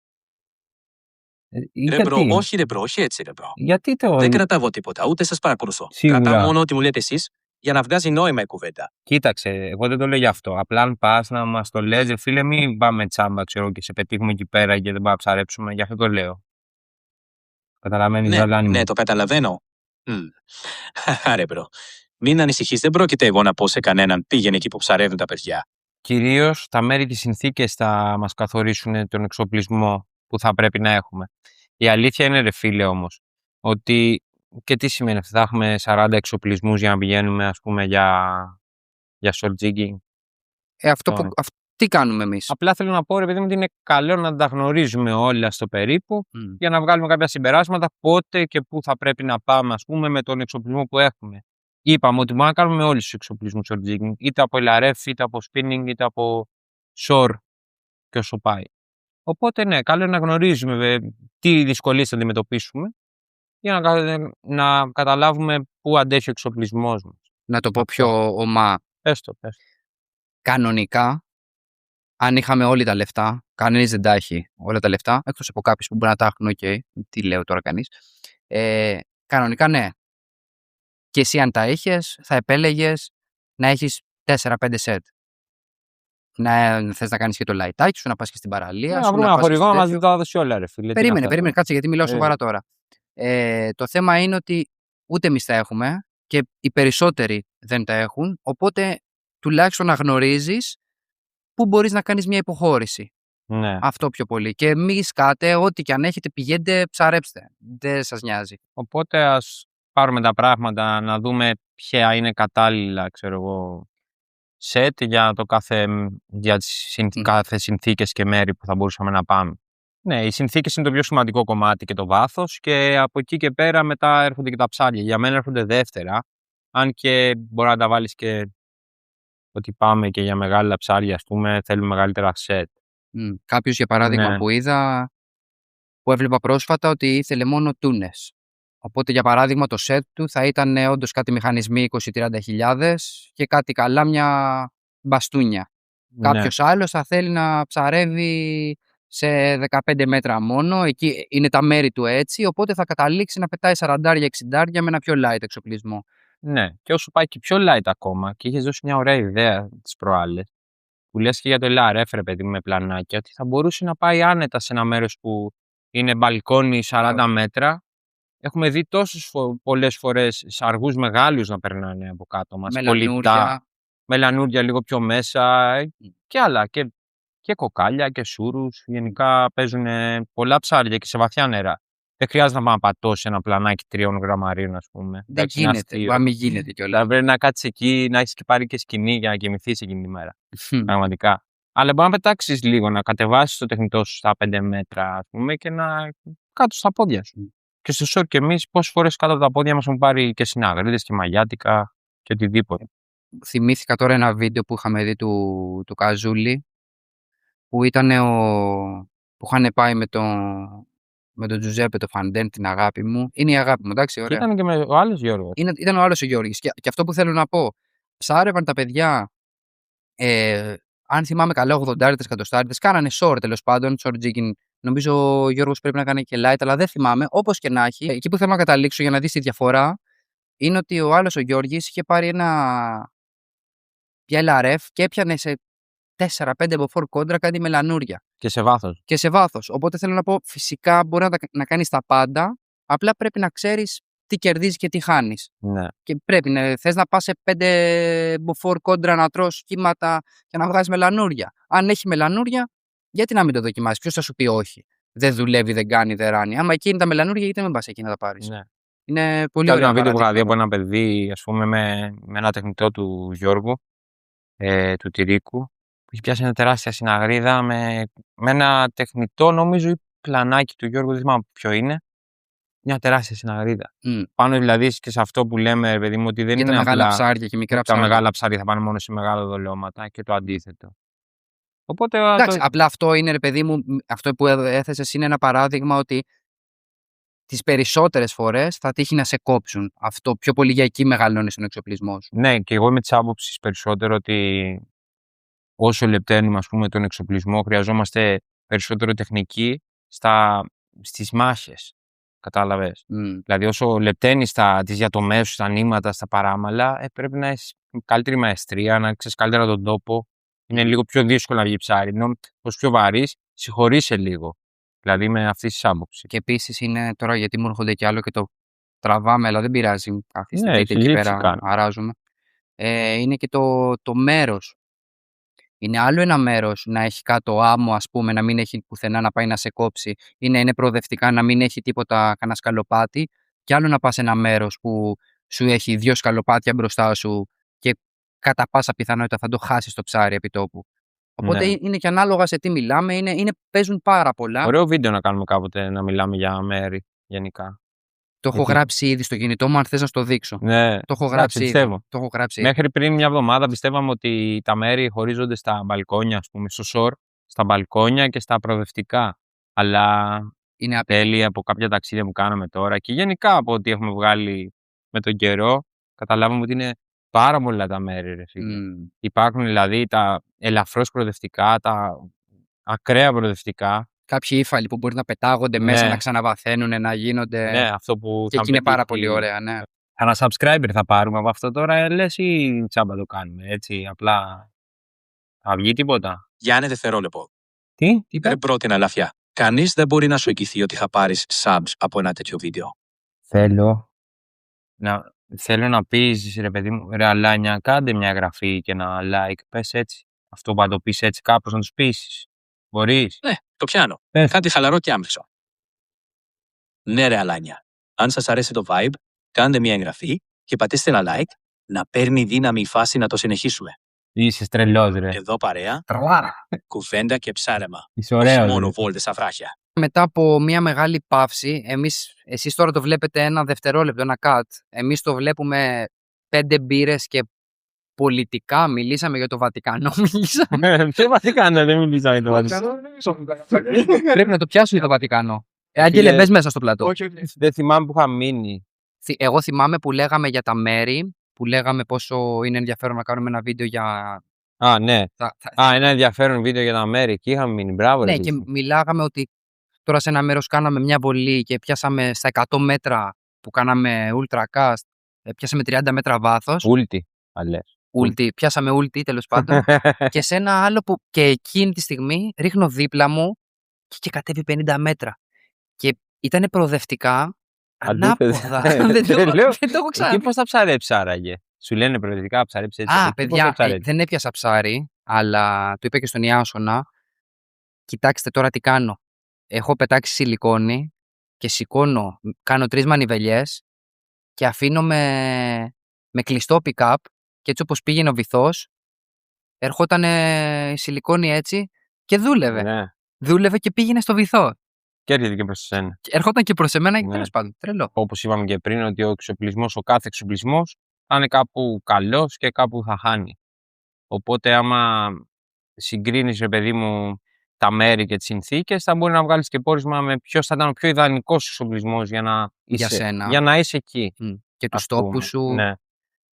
Ρε μπρο, όχι ρε μπρο, όχι έτσι ρε μπρο. Γιατί το... Δεν κρατάω τίποτα, ούτε σας παρακολουθώ. Σίγουρα. Κρατάω μόνο ό,τι μου λέτε εσείς, για να βγάζει νόημα η κουβέντα. Κοίταξε, εγώ δεν το λέω γι' αυτό. Απλά αν πας να μας το λες, φίλε, μην πάμε τσάμπα, ξέρω, και σε πετύχουμε εκεί πέρα και δεν πάμε να ψαρέψουμε. Γι' αυτό το λέω. Καταλαβαίνεις, Ζαλάνη μου? Ναι, το καταλαβαίνω. Άρε μπρο. Μην ανησυχείς, δεν πρόκειται εγώ να πω σε κανέναν πήγαινε εκεί που ψαρεύουν τα παιδιά. Κυρίως τα μέρη και οι συνθήκες θα μας καθορίσουν τον εξοπλισμό που θα πρέπει να έχουμε. Η αλήθεια είναι, ρε φίλε, όμως, ότι και τι σημαίνει αυτό? Θα έχουμε 40 εξοπλισμούς για να πηγαίνουμε, ας πούμε, για short jigging. Τι κάνουμε εμείς? Απλά θέλω να πω, ρε παιδί μου, ότι είναι καλό να τα γνωρίζουμε όλα στο περίπου για να βγάλουμε κάποια συμπεράσματα πότε και πού θα πρέπει να πάμε, ας πούμε, με τον εξοπλισμό που έχουμε. Είπαμε ότι μπορούμε να κάνουμε όλους τους εξοπλισμούς short jigging, είτε από LRF, είτε από spinning, είτε από shore και όσο πάει. Οπότε, ναι, καλό είναι να γνωρίζουμε τι δυσκολίες θα αντιμετωπίσουμε για να καταλάβουμε πού αντέχει ο εξοπλισμός μας. Να το πω πιο ομά. Πες το. Κανονικά, αν είχαμε όλοι τα λεφτά, κανείς δεν τα έχει όλα τα λεφτά, εκτός από κάποιους που μπορεί να τα έχουν, τι λέω τώρα κανείς. Κανονικά, ναι. Και εσύ αν τα είχες, θα επέλεγες να έχεις 4-5 σετ. Να θες να κάνεις και το λαϊτάκι σου, να πας και στην παραλία. Να βρούμε ένα χορηγό να μας τα δώσει όλα, ρε φίλε. Περίμενε, κάτσε γιατί μιλάω σοβαρά τώρα. Το θέμα είναι ότι ούτε εμείς τα έχουμε και οι περισσότεροι δεν τα έχουν, οπότε τουλάχιστον να γνωρίζεις πού μπορείς να κάνεις μια υποχώρηση. Ναι. Αυτό πιο πολύ. Και μη σκάτε, ό,τι και αν έχετε, πηγαίνετε, ψαρέψτε. Δεν σας νοιάζει. Οπότε ας πάρουμε τα πράγματα να δούμε ποια είναι κατάλληλα, ξέρω εγώ, σετ για τις κάθε συνθήκες και μέρη που θα μπορούσαμε να πάμε. Ναι, οι συνθήκες είναι το πιο σημαντικό κομμάτι και το βάθος και από εκεί και πέρα μετά έρχονται και τα ψάρια. Για μένα έρχονται δεύτερα, αν και μπορεί να τα βάλεις και ότι πάμε και για μεγάλα ψάρια, ας πούμε, θέλουμε μεγαλύτερα σετ. Κάποιος, για παράδειγμα, Ναι. που έβλεπα πρόσφατα ότι ήθελε μόνο τούνες. Οπότε, για παράδειγμα, το σετ του θα ήταν όντως κάτι μηχανισμοί 20-30 χιλιάδες και κάτι καλάμια μπαστούνια. Ναι. Κάποιος άλλος θα θέλει να ψαρεύει σε 15 μέτρα μόνο, εκεί είναι τα μέρη του έτσι, οπότε θα καταλήξει να πετάει 40-60 με ένα πιο light εξοπλισμό. Ναι, και όσο πάει και πιο light ακόμα, και είχες δώσει μια ωραία ιδέα τις προάλλες, που λες και για το LRF, ρε παιδί μου, με πλανάκια, ότι θα μπορούσε να πάει άνετα σε ένα μέρος που είναι μπαλκόνι 40 μέτρα. Έχουμε δει τόσες πολλές φορές αργούς μεγάλους να περνάνε από κάτω μας. Με λανούρια λίγο πιο μέσα και άλλα. Και κοκάλια και σούρους. Γενικά παίζουν πολλά ψάρια και σε βαθιά νερά. Δεν χρειάζεται να πάμε να πατώσει ένα πλανάκι 3 γραμμαρίων, ας πούμε. Δεν γίνεται. Μα μην γίνεται κιόλας. Θα πρέπει να κάτσεις εκεί, να έχεις και πάρει και σκηνή για να κοιμηθείς εκείνη τη μέρα. Πραγματικά. Αλλά μπορεί να πετάξεις λίγο, να κατεβάσεις το τεχνητό σου στα 5 μέτρα, ας πούμε, και να κάτω στα πόδια σου. Και στο σορ και εμείς πόσες φορές κάτω από τα πόδια μας έχουν πάρει και συναγρίδες και μαγιάτικα και οτιδήποτε. Θυμήθηκα τώρα ένα βίντεο που είχαμε δει του Καζούλη, που ήταν που είχαν πάει με τον Τζουζέπε το Φαντέν, την αγάπη μου. Είναι η αγάπη μου, εντάξει, ωραία. Και ήταν και με ο άλλος Γιώργος. Ήταν ο άλλος ο Γιώργης. Και αυτό που θέλω να πω, ψάρευαν τα παιδιά, αν θυμάμαι καλά, 80 εκατοστάριδες, κάνανε short τέλος πάντων, short jigging. Νομίζω ο Γιώργος πρέπει να κάνει και light, αλλά δεν θυμάμαι. Όπως και να έχει, εκεί που θέλω να καταλήξω για να δεις τη διαφορά, είναι ότι ο άλλος ο Γιώργης είχε πάρει πια LRF και έπιανε σε 4-5 από 4 κόντρα κάτι με λανούρια. Και σε βάθος. Οπότε θέλω να πω, φυσικά μπορεί να κάνεις τα πάντα, απλά πρέπει να ξέρεις τι κερδίζεις και τι χάνεις. Ναι. Και θες να πας σε 5 μποφόρ κόντρα να τρως κύματα και να βγάζεις με λανούρια. Αν έχει με λανούρια, γιατί να μην το δοκιμάσεις? Ποιος θα σου πει όχι? Δεν δουλεύει, δεν κάνει, δεν ράνει. Άμα εκεί είναι τα με λανούρια, γιατί μην πας εκεί να τα πάρεις? Ναι. Είναι πολύ ωραίο. Ένα βίντεο που είχα δει από ένα παιδί, ας πούμε, με ένα τεχνητό του Γιώργου, του Τυρίκου, που έχει πιάσει μια τεράστια συναγρίδα με ένα τεχνητό, νομίζω, πλανάκι του Γιώργου, δεν θυμάμαι ποιο είναι. Μια τεράστια συναγρίδα. Πάνω δηλαδή και σε αυτό που λέμε, παιδί μου, ότι δεν είναι τα μεγάλα απλά ψάρια και μικρά ψάρια. Τα μεγάλα ψάρια θα πάνε μόνο σε μεγάλα δολώματα και το αντίθετο. Οπότε, εντάξει, απλά αυτό είναι, ρε παιδί μου, αυτό που έθεσες είναι ένα παράδειγμα ότι τις περισσότερες φορές θα τύχει να σε κόψουν. Αυτό πιο πολύ για εκεί μεγαλώνει τον εξοπλισμό σου. Ναι, και εγώ είμαι της άποψης περισσότερο ότι όσο λεπταίνουμε, ας πούμε, τον εξοπλισμό, χρειαζόμαστε περισσότερο τεχνική στις μάχες. Κατάλαβες. Δηλαδή, όσο λεπταίνεις τις διατομές σου, στα νήματα, στα παράμαλα, πρέπει να έχεις καλύτερη μαεστρία, να ξέρεις καλύτερα τον τόπο. Είναι λίγο πιο δύσκολο να βγει ψάρι. Ενώ όσο πιο βαρύς, συγχωρείσαι λίγο. Δηλαδή, με αυτή τη άποψη. Και επίσης είναι τώρα, γιατί μου έρχονται κι άλλο και το τραβάμε, αλλά δεν πειράζει. Καθίστε Ναι, εκεί πέρα, αράζουμε. Είναι και το μέρος. Είναι άλλο ένα μέρος να έχει κάτω άμμο, ας πούμε, να μην έχει πουθενά να πάει να σε κόψει ή να είναι προοδευτικά, να μην έχει τίποτα, κανένα σκαλοπάτι. Και άλλο να πας σε ένα μέρος που σου έχει 2 σκαλοπάτια μπροστά σου και κατά πάσα πιθανότητα θα το χάσεις το ψάρι επί τόπου. Οπότε είναι και ανάλογα σε τι μιλάμε, παίζουν πάρα πολλά. Ωραίο βίντεο να κάνουμε κάποτε, να μιλάμε για μέρη γενικά. Το έχω γράψει ήδη στο κινητό μου, αν θες να στο δείξω. Ναι, το έχω γράψει πιστεύω. Το έχω γράψει Μέχρι πριν μια εβδομάδα πιστεύαμε ότι τα μέρη χωρίζονται στα μπαλκόνια, ας πούμε, στο σορ, στα μπαλκόνια και στα προοδευτικά. Αλλά είναι τέλει από κάποια ταξίδια που κάναμε τώρα και γενικά από ό,τι έχουμε βγάλει με τον καιρό, καταλάβαμε ότι είναι πάρα πολλά τα μέρη, ρε φίλε. Υπάρχουν δηλαδή τα ελαφρώς προοδευτικά, τα ακραία προοδευτικά. Κάποιοι ύφαλοι που μπορεί να πετάγονται μέσα, να ξαναβαθαίνουν, να γίνονται. Ναι, αυτό που και εκεί είναι πάρα πολύ ωραία, ναι. Ένα subscriber θα πάρουμε από αυτό τώρα, λες, ή τσάμπα το κάνουμε, έτσι, απλά θα βγει τίποτα? Για ένα δευτερόλεπτο. Τι? Δεν πρότεινα αλαφιά. Κανείς δεν μπορεί να σου εγγυηθεί ότι θα πάρεις subs από ένα τέτοιο βίντεο. Θέλω να πεις, ρε παιδί μου, ρε αλάνια, κάντε μια εγγραφή και ένα like, πες έτσι. Αυτό που θα το πεις έτσι κάπως να τους πείσεις. Μπορείς. Ναι, το πιάνω. Πες. Κάτι χαλαρό και άμεσο. Ναι, ρε αλάνια. Αν σας αρέσει το vibe, κάντε μια εγγραφή και πατήστε ένα like να παίρνει δύναμη η φάση να το συνεχίσουμε. Είσαι τρελός, ρε. Εδώ παρέα, Τρελάρα. κουβέντα και ψάρεμα. Είσαι Όχι ωραίος. μόνο ρε. βόλτες στα βράχια. Μετά από μια μεγάλη παύση, εσείς τώρα το βλέπετε ένα δευτερόλεπτο, ένα cut. Εμείς το βλέπουμε 5 μπύρες και πολιτικά μιλήσαμε για το Βατικανό. Μιλήσαμε. Ποιο Βατικανό, δεν μιλήσαμε για το Βατικανό. Πρέπει να το πιάσουμε το Βατικανό. Άγγελε, μπες μέσα στο πλατό. Όχι. Δεν θυμάμαι που είχα μείνει. Εγώ θυμάμαι που λέγαμε για τα μέρη, που λέγαμε πόσο είναι ενδιαφέρον να κάνουμε ένα βίντεο για. Α, ναι. Ένα ενδιαφέρον βίντεο για τα μέρη. Εκεί είχαμε μείνει. Μπράβο, ρε. Ναι, και μιλάγαμε ότι τώρα σε ένα μέρος κάναμε μια βολή και πιάσαμε στα 100 μέτρα που κάναμε ultracast, πιάσαμε 30 μέτρα βάθος. Ούλτι, αλές. Πιάσαμε ούλτι τέλος πάντων. Και σε ένα άλλο που και εκείνη τη στιγμή ρίχνω δίπλα μου και είχε κατέβει 50 μέτρα. Και ήταν προοδευτικά ανάποδα. Δεν το έχω ξανά. Εκεί πώς θα ψαρέψεις άραγε. Σου λένε προοδευτικά ψαρέψεις έτσι. Α, παιδιά, δεν έπιασα ψάρι, αλλά το είπα και στον Ιάσονα. Κοιτάξτε τώρα τι κάνω. Έχω πετάξει σιλικόνη και σηκώνω, κάνω 3 μανιβελιές και αφήνω με κλειστό pick-up και έτσι όπως πήγαινε ο βυθός, ερχόταν η σιλικόνη έτσι και δούλευε. Ναι. Δούλευε και πήγαινε στο βυθό. Και έρχεται και προς εσένα. Ερχόταν και προς εμένα και Ναι. τέλος πάντων. Τρελό. Όπως είπαμε και πριν, ότι ο κάθε εξοπλισμός θα είναι κάπου καλός και κάπου θα χάνει. Οπότε, άμα συγκρίνεις, ρε παιδί μου, τα μέρη και τις συνθήκες, θα μπορεί να βγάλεις και πόρισμα με ποιος θα ήταν ο πιο ιδανικός εξοπλισμός για να είσαι εκεί. Και τους τόπους σου. Ναι.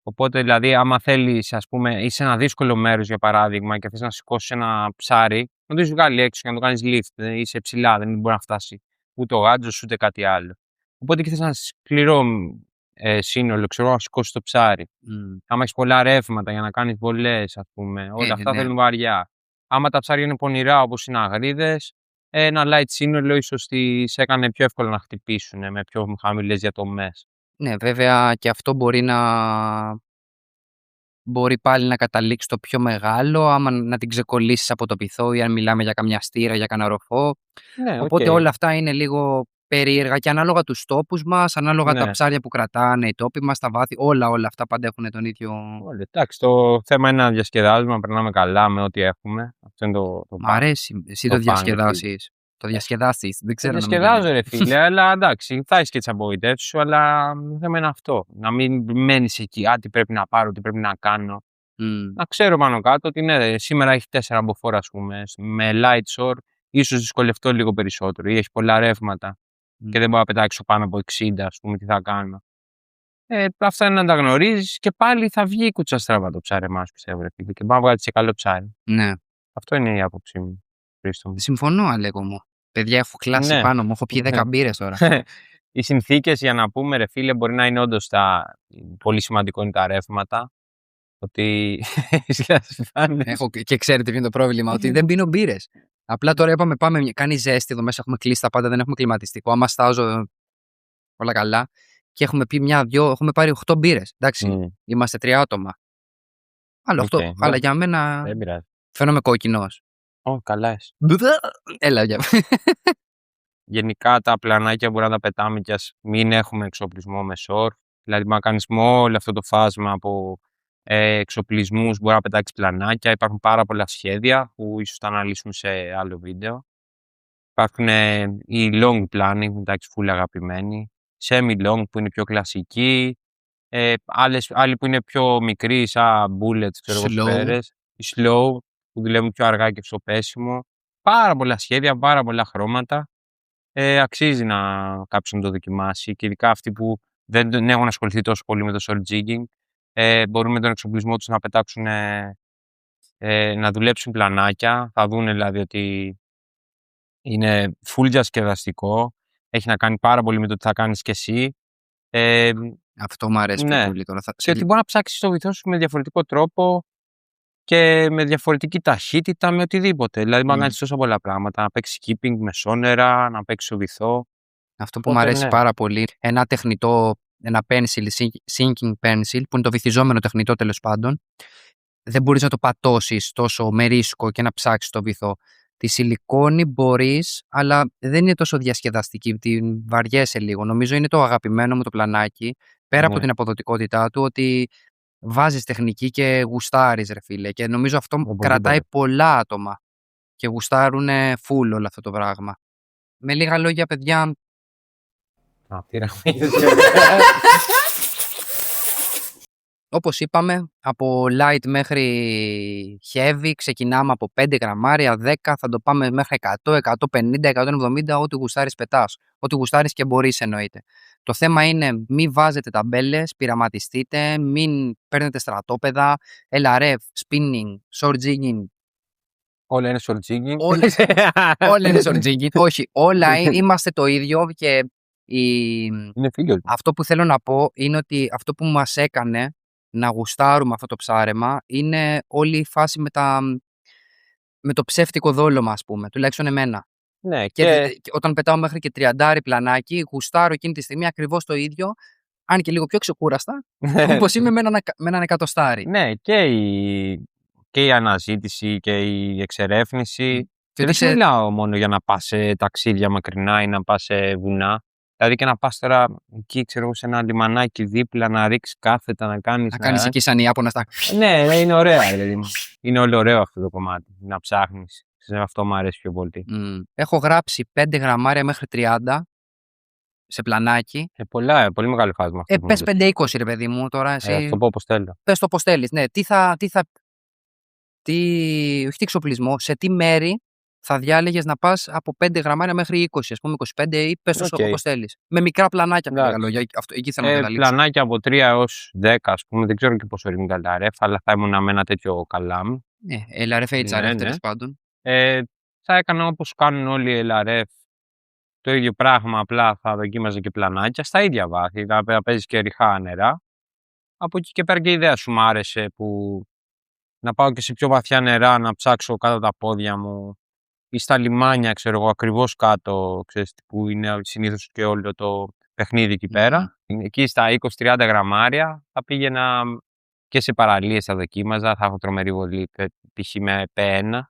Οπότε, δηλαδή, άμα θέλεις, ας πούμε, είσαι ένα δύσκολο μέρος για παράδειγμα και θες να σηκώσεις ένα ψάρι, να το έχεις βγάλει έξω και να το κάνεις lift. Είσαι ψηλά, δεν μπορεί να φτάσει ούτε ο γάντζος ούτε κάτι άλλο. Οπότε και θες ένα σκληρό σύνολο, ξέρω, να σηκώσεις το ψάρι. Άμα έχεις πολλά ρεύματα για να κάνεις βολές, ας πούμε, όλα αυτά θέλουν βαριά. Άμα τα ψάρια είναι πονηρά όπως είναι αγρίδες, ένα light σύνολο ίσως τις έκανε πιο εύκολο να χτυπήσουν με πιο χαμηλές διατομές. Ναι, βέβαια και αυτό μπορεί πάλι να καταλήξει το πιο μεγάλο, άμα να την ξεκολλήσεις από το πυθό ή αν μιλάμε για καμιά στήρα, για κανένα ροφό. Ναι, οπότε όλα αυτά είναι λίγο περίεργα και ανάλογα τους τόπους μας, ανάλογα τα ψάρια που κρατάνε, οι τόποι μας, τα βάθη, όλα αυτά πάντα έχουν τον ίδιο. Εντάξει, το θέμα είναι να διασκεδάζουμε, να περνάμε καλά με ό,τι έχουμε. Αυτό είναι το Μ' αρέσει, εσύ το διασκεδάσεις. Το διασκεδάσεις, δεν ξέρω. Το διασκεδάζω, ρε φίλε, αλλά εντάξει, θα έχεις και τις απογοητεύσεις σου, αλλά το θέμα είναι αυτό. Να μην μένεις εκεί, τι πρέπει να πάρω, τι πρέπει να κάνω. Να ξέρω πάνω κάτω ότι ναι, σήμερα έχει 4 μποφόρ, ας πούμε, με light shore, ίσως δυσκολευτώ λίγο περισσότερο ή έχει πολλά ρεύματα και δεν μπορώ να πετάξω πάνω από 60, ας πούμε, τι θα κάνω. Αυτά είναι να τα γνωρίζεις και πάλι θα βγει κουτσαστράβα το ψάρεμά σου, πιστεύω, ρε φίλε, και πάω να βγάλεις και καλό ψάρι. Ναι. Αυτό είναι η άποψή μου. Συμφωνώ, Αλέκο μου. Παιδιά, έχω κλάσει πάνω μου, έχω πιει 10 μπύρες τώρα. Οι συνθήκες, για να πούμε, ρε φίλε, μπορεί να είναι όντως πολύ σημαντικό είναι τα ρεύματα. Ότι. Έχω και ξέρετε ποιο είναι το πρόβλημα, ότι δεν πίνω μπύρες. Απλά τώρα είπαμε, κάνει ζέστη εδώ μέσα, έχουμε κλείσει τα πάντα, δεν έχουμε κλιματιστικό. Άμα στάζω όλα καλά. Και έχουμε πει έχουμε πάρει 8 μπύρες. Εντάξει, είμαστε 3 άτομα. Αλλά 8, αλλά για μένα. Δεν πειράζει. Φαίνομαι κόκκινος. Καλά είσαι. Έλα, για Γενικά τα πλανάκια μπορεί να τα πετάμε και ας μην έχουμε εξοπλισμό με σορ. Δηλαδή, να κάνεις με όλο αυτό το φάσμα από εξοπλισμούς, μπορεί να πετάξεις πλανάκια. Υπάρχουν πάρα πολλά σχέδια που ίσως τα αναλύσουμε σε άλλο βίντεο. Υπάρχουν οι long planning, εντάξει, full αγαπημένοι. Semi-long που είναι πιο κλασικοί. Άλλοι που είναι πιο μικροί, σαν bullets, ξέρω εγώ, σφαίρες. Οι slow που δουλεύουν πιο αργά και στο πέσιμο. Πάρα πολλά σχέδια, πάρα πολλά χρώματα. Αξίζει κάποιος να το δοκιμάσει και ειδικά αυτοί που δεν έχουν ασχοληθεί τόσο πολύ με το short jigging, μπορούν με τον εξοπλισμό τους να πετάξουν, να δουλέψουν πλανάκια. Θα δουν δηλαδή ότι είναι full διασκεδαστικό, έχει να κάνει πάρα πολύ με το τι θα κάνεις κι εσύ. Αυτό μου αρέσει πιο πολύ τώρα. Και ότι μπορεί να ψάξεις το βυθό σου με διαφορετικό τρόπο και με διαφορετική ταχύτητα, με οτιδήποτε. Δηλαδή, μπορεί να κάνεις τόσα πολλά πράγματα. Να παίξεις keeping με σόνερα, να παίξεις στο βυθό. Αυτό που μου αρέσει πάρα πολύ, ένα τεχνητό, ένα pencil, sinking pencil, που είναι το βυθιζόμενο τεχνητό τέλος πάντων. Δεν μπορείς να το πατώσεις τόσο με ρίσκο και να ψάξεις το βυθό. Τη σιλικόνη μπορείς, αλλά δεν είναι τόσο διασκεδαστική. Την βαριέσαι λίγο. Νομίζω είναι το αγαπημένο μου το πλανάκι. Πέρα από Ναι. την αποδοτικότητά του, ότι βάζεις τεχνική και γουστάρεις, ρε φίλε. Και νομίζω αυτό Οπωσδήποτε. κρατάει πολλά άτομα. Και γουστάρουν full όλο αυτό το πράγμα. Με λίγα λόγια, παιδιά, όπως είπαμε, από light μέχρι heavy, ξεκινάμε από 5 γραμμάρια, 10, θα το πάμε μέχρι 100, 150, 170, ό,τι γουστάρεις πετάς. Ό,τι γουστάρεις και μπορείς εννοείται. Το θέμα είναι μην βάζετε ταμπέλες, πειραματιστείτε, μην παίρνετε στρατόπεδα, LRF, spinning, short jigging, Όλα είναι short jigging. όλα είναι short jigging. Όχι, όλα είμαστε το ίδιο και Είναι φίλος μου. αυτό που θέλω να πω είναι ότι αυτό που μας έκανε να γουστάρουμε αυτό το ψάρεμα είναι όλη η φάση με το ψεύτικο δόλωμα, ας πούμε, τουλάχιστον εμένα. Ναι, Και όταν πετάω μέχρι και 30 πλανάκι, γουστάρω εκείνη τη στιγμή ακριβώς το ίδιο, αν και λίγο πιο ξεκούραστα, όπως είμαι με έναν εκατοστάρι. Ναι, και η αναζήτηση και η εξερεύνηση. Και δεν ότι σου μιλάω μόνο για να πας σε ταξίδια μακρινά ή να πας σε βουνά. Δηλαδή και να πας τώρα εκεί, ξέρω εγώ, σε ένα λιμανάκι δίπλα, να ρίξεις κάθετα, να κάνεις. Να κάνεις εκεί σαν Ιάπωνα στα... Ναι, είναι ωραία, δηλαδή. Είναι όλο ωραίο αυτό το κομμάτι. Να ψάχνεις. Αυτό μου αρέσει πιο πολύ. Έχω γράψει 5 γραμμάρια μέχρι 30 σε πλανάκι. Πολύ μεγάλο φάσμα αυτό. Πες 5-20 ρε παιδί μου τώρα εσύ. Θα το πω όπως θέλω. Πες το πώς θέλεις. Ναι, όχι τι εξοπλισμό, σε τι μέρη θα διάλεγες να πας από 5 γραμμάρια μέχρι 20, ας πούμε 25 ή πες το όπως θέλεις. Με μικρά πλανάκια, με λίγα λόγια. Εκεί θέλω να καταλήξω. Πλανάκια από 3 έως 10, ας πούμε, δεν ξέρω και πόσο ρίχνει τα LRF, αλλά θα ήμουν με ένα τέτοιο καλάμ. Ναι, LRF, HRF, τέλος πάντων. Θα έκανα όπως κάνουν όλοι οι LRF, το ίδιο πράγμα, απλά θα δοκίμαζα και πλανάκια στα ίδια βάθη, να παίζεις και ριχά νερά. Από εκεί και πέρα και η ιδέα σου μ' άρεσε που να πάω και σε πιο βαθιά νερά, να ψάξω κάτω τα πόδια μου ή στα λιμάνια, ξέρω εγώ, ακριβώς κάτω, ξέρεις, που είναι συνήθως και όλο το παιχνίδι εκεί πέρα. Εκεί στα 20-30 γραμμάρια θα πήγαινα και σε παραλίες, θα δοκίμαζα, θα έχω τρομερή βολή, π.χ. με P1.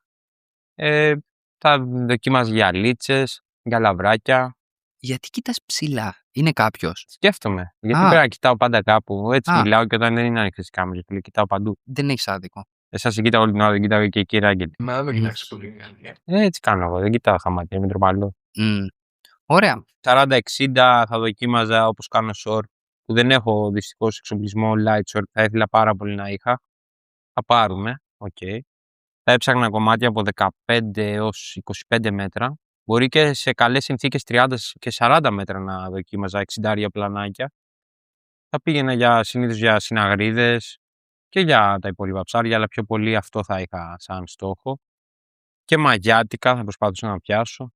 Θα δοκίμαζα για λίτσες, για λαβράκια. Γιατί κοιτάς ψηλά, είναι κάποιος? Σκέφτομαι. Γιατί πρέπει να κοιτάω πάντα κάπου. Έτσι μιλάω και όταν δεν είναι ανοιχτές οι κάμερες. Κοιτάω παντού. Δεν έχεις άδικο. Εσάς σε κοίταγα όλη την ώρα, δεν κοίταγα και εκεί, Ράγκελ. Μα δεν με κοιτάξεις πολύ. Έτσι κάνω εγώ. Δεν κοιτάω χαμάτια, είμαι τροπαλό. Ωραία. 40-60 θα δοκίμαζα όπως κάνω short, που δεν έχω δυστυχώς εξοπλισμό light short. Θα ήθελα πάρα πολύ να είχα. Θα πάρουμε. Okay. Θα έψαχνα κομμάτια από 15 έως 25 μέτρα. Μπορεί και σε καλές συνθήκες 30 και 40 μέτρα να δοκίμαζα 60 πλανάκια. Θα πήγαινα συνήθως για συναγρίδες και για τα υπόλοιπα ψάρια, αλλά πιο πολύ αυτό θα είχα σαν στόχο. Και μαγιάτικα θα προσπαθούσα να πιάσω.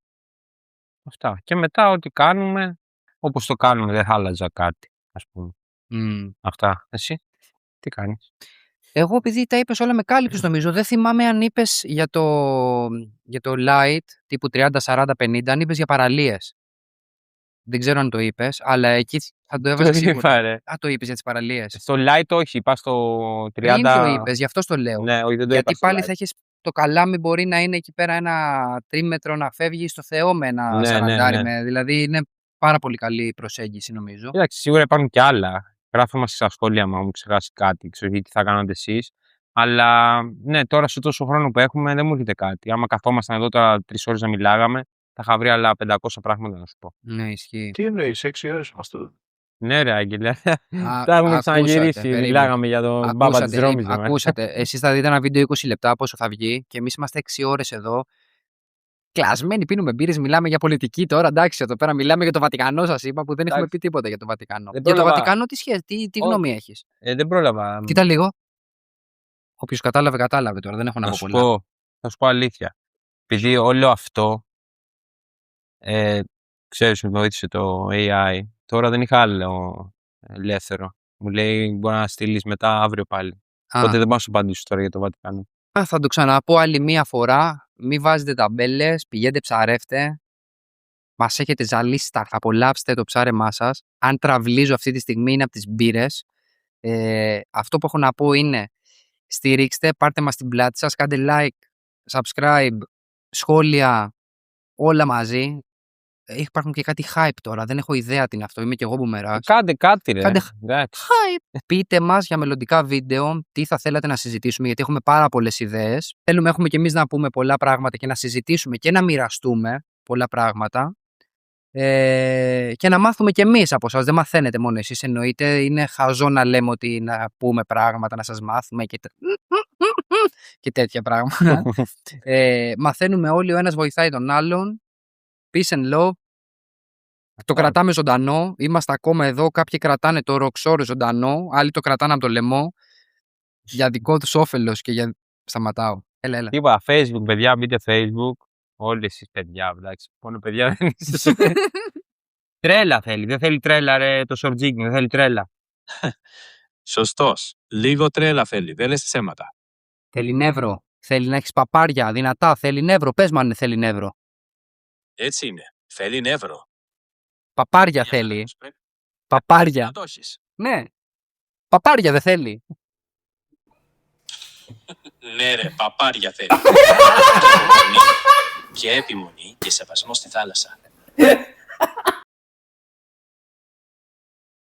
Αυτά. Και μετά ό,τι κάνουμε, όπως το κάνουμε, δεν θα άλλαζα κάτι, ας πούμε. Αυτά. Εσύ, τι κάνεις? Εγώ, επειδή τα είπες όλα με κάλυψες, νομίζω, δεν θυμάμαι αν είπες για το light τύπου 30, 40, 50, αν είπες για παραλίες. Δεν ξέρω αν το είπες, αλλά εκεί θα το έβαζα σίγουρα. Το είπες για τις παραλίες. Στο light όχι, είπα στο 30. Πριν το είπες, γι' αυτό το λέω. Ναι, όχι, δεν το γιατί είπα. πάλι θα έχεις το καλάμι, μπορεί να είναι εκεί πέρα ένα τρίμετρο να φεύγει στο Θεό με ένα σαραντάρι. Δηλαδή είναι πάρα πολύ καλή προσέγγιση, νομίζω. Εντάξει, σίγουρα υπάρχουν και άλλα. Γράφω μας στα σχόλια μου, ξεχάσει κάτι, ξέρω τι θα κάνατε εσείς. Αλλά ναι, τώρα σε τόσο χρόνο που έχουμε δεν μου έρχεται κάτι. Άμα καθόμασταν εδώ τώρα 3 ώρες να μιλάγαμε, θα είχα βρει άλλα 500 πράγματα να σου πω. Ναι, ισχύει. Τι εννοείς, 6 ώρες μας το. Ναι, ρε Άγγελε. Τα έχουμε ξαναγυρίσει. Μιλάγαμε για τον μπάμπα της Ρώμης. Ακούσατε. Εσείς θα δείτε ένα βίντεο 20 λεπτά πόσο θα βγει και εμείς είμαστε 6 ώρες εδώ. Κλασμένοι, πίνουμε μπύρες, μιλάμε για πολιτική τώρα. Εντάξει, εδώ πέρα μιλάμε για το Βατικανό, σας είπα, που δεν έχουμε πει τίποτα για το Βατικανό. Για το Βατικανό, τι γνώμη έχεις? Δεν πρόλαβα. Κοίτα λίγο. Όποιος κατάλαβε, κατάλαβε τώρα. Δεν έχω να πω πολλά. Θα σου πω αλήθεια. Επειδή όλο αυτό, ξέρεις, με βοήθησε το AI. Τώρα δεν είχα άλλο ελεύθερο. Μου λέει μπορεί να στείλεις μετά αύριο πάλι. Οπότε δεν πάω να σου απαντήσω τώρα για το Βατικανό. Θα το ξαναπώ άλλη μία φορά. Μην βάζετε ταμπέλες, πηγαίνετε ψαρεύτε. Μας έχετε ζαλίσει, θα απολαύσετε το ψάρεμά σας. Αν τραυλίζω αυτή τη στιγμή είναι από τις μπύρες. Αυτό που έχω να πω είναι στηρίξτε, πάρτε μας την πλάτη σας, κάντε like, subscribe, σχόλια, όλα μαζί. Υπάρχουν και κάτι hype τώρα. Δεν έχω ιδέα τι είναι αυτό. Είμαι κι εγώ μπουμεράς. Κάντε κάτι, ρε. Κάντε Εντάξει. hype. Πείτε μας για μελλοντικά βίντεο τι θα θέλατε να συζητήσουμε, γιατί έχουμε πάρα πολλές ιδέες. Έχουμε κι εμείς να πούμε πολλά πράγματα και να συζητήσουμε και να μοιραστούμε πολλά πράγματα. Και να μάθουμε κι εμείς από εσάς. Δεν μαθαίνετε μόνο εσείς, εννοείται. Είναι χαζό να λέμε ότι να πούμε πράγματα, να σας μάθουμε και τέτοια πράγματα. Μαθαίνουμε όλοι, ο ένας βοηθάει τον άλλον. Peace and love. Το κρατάμε ζωντανό. Είμαστε ακόμα εδώ. Κάποιοι κρατάνε το Roxor ζωντανό. Άλλοι το κρατάνε από το λαιμό. Για δικό τους όφελος και για. Σταματάω. Έλα. Είπα Facebook, παιδιά, μπείτε Facebook. Όλοι εσείς παιδιά, εντάξει. Μόνο παιδιά δεν είστε. Τρέλα θέλει. Δεν θέλει τρέλα, ρε, το Σορτζίνγκ. Δεν θέλει τρέλα. Σωστός. Λίγο τρέλα θέλει. Δεν λες ψέματα. Θέλει νεύρο. Θέλει να έχεις παπάρια δυνατά. Θέλει νεύρο. Πες μου αν θέλει νεύρο. Έτσι είναι. Θέλει νεύρο. Παπάρια θέλει. Παπάρια. Να το έχεις. Ναι. Παπάρια δεν θέλει. Ναι ρε, παπάρια θέλει. Και επιμονή και σεβασμό στη θάλασσα.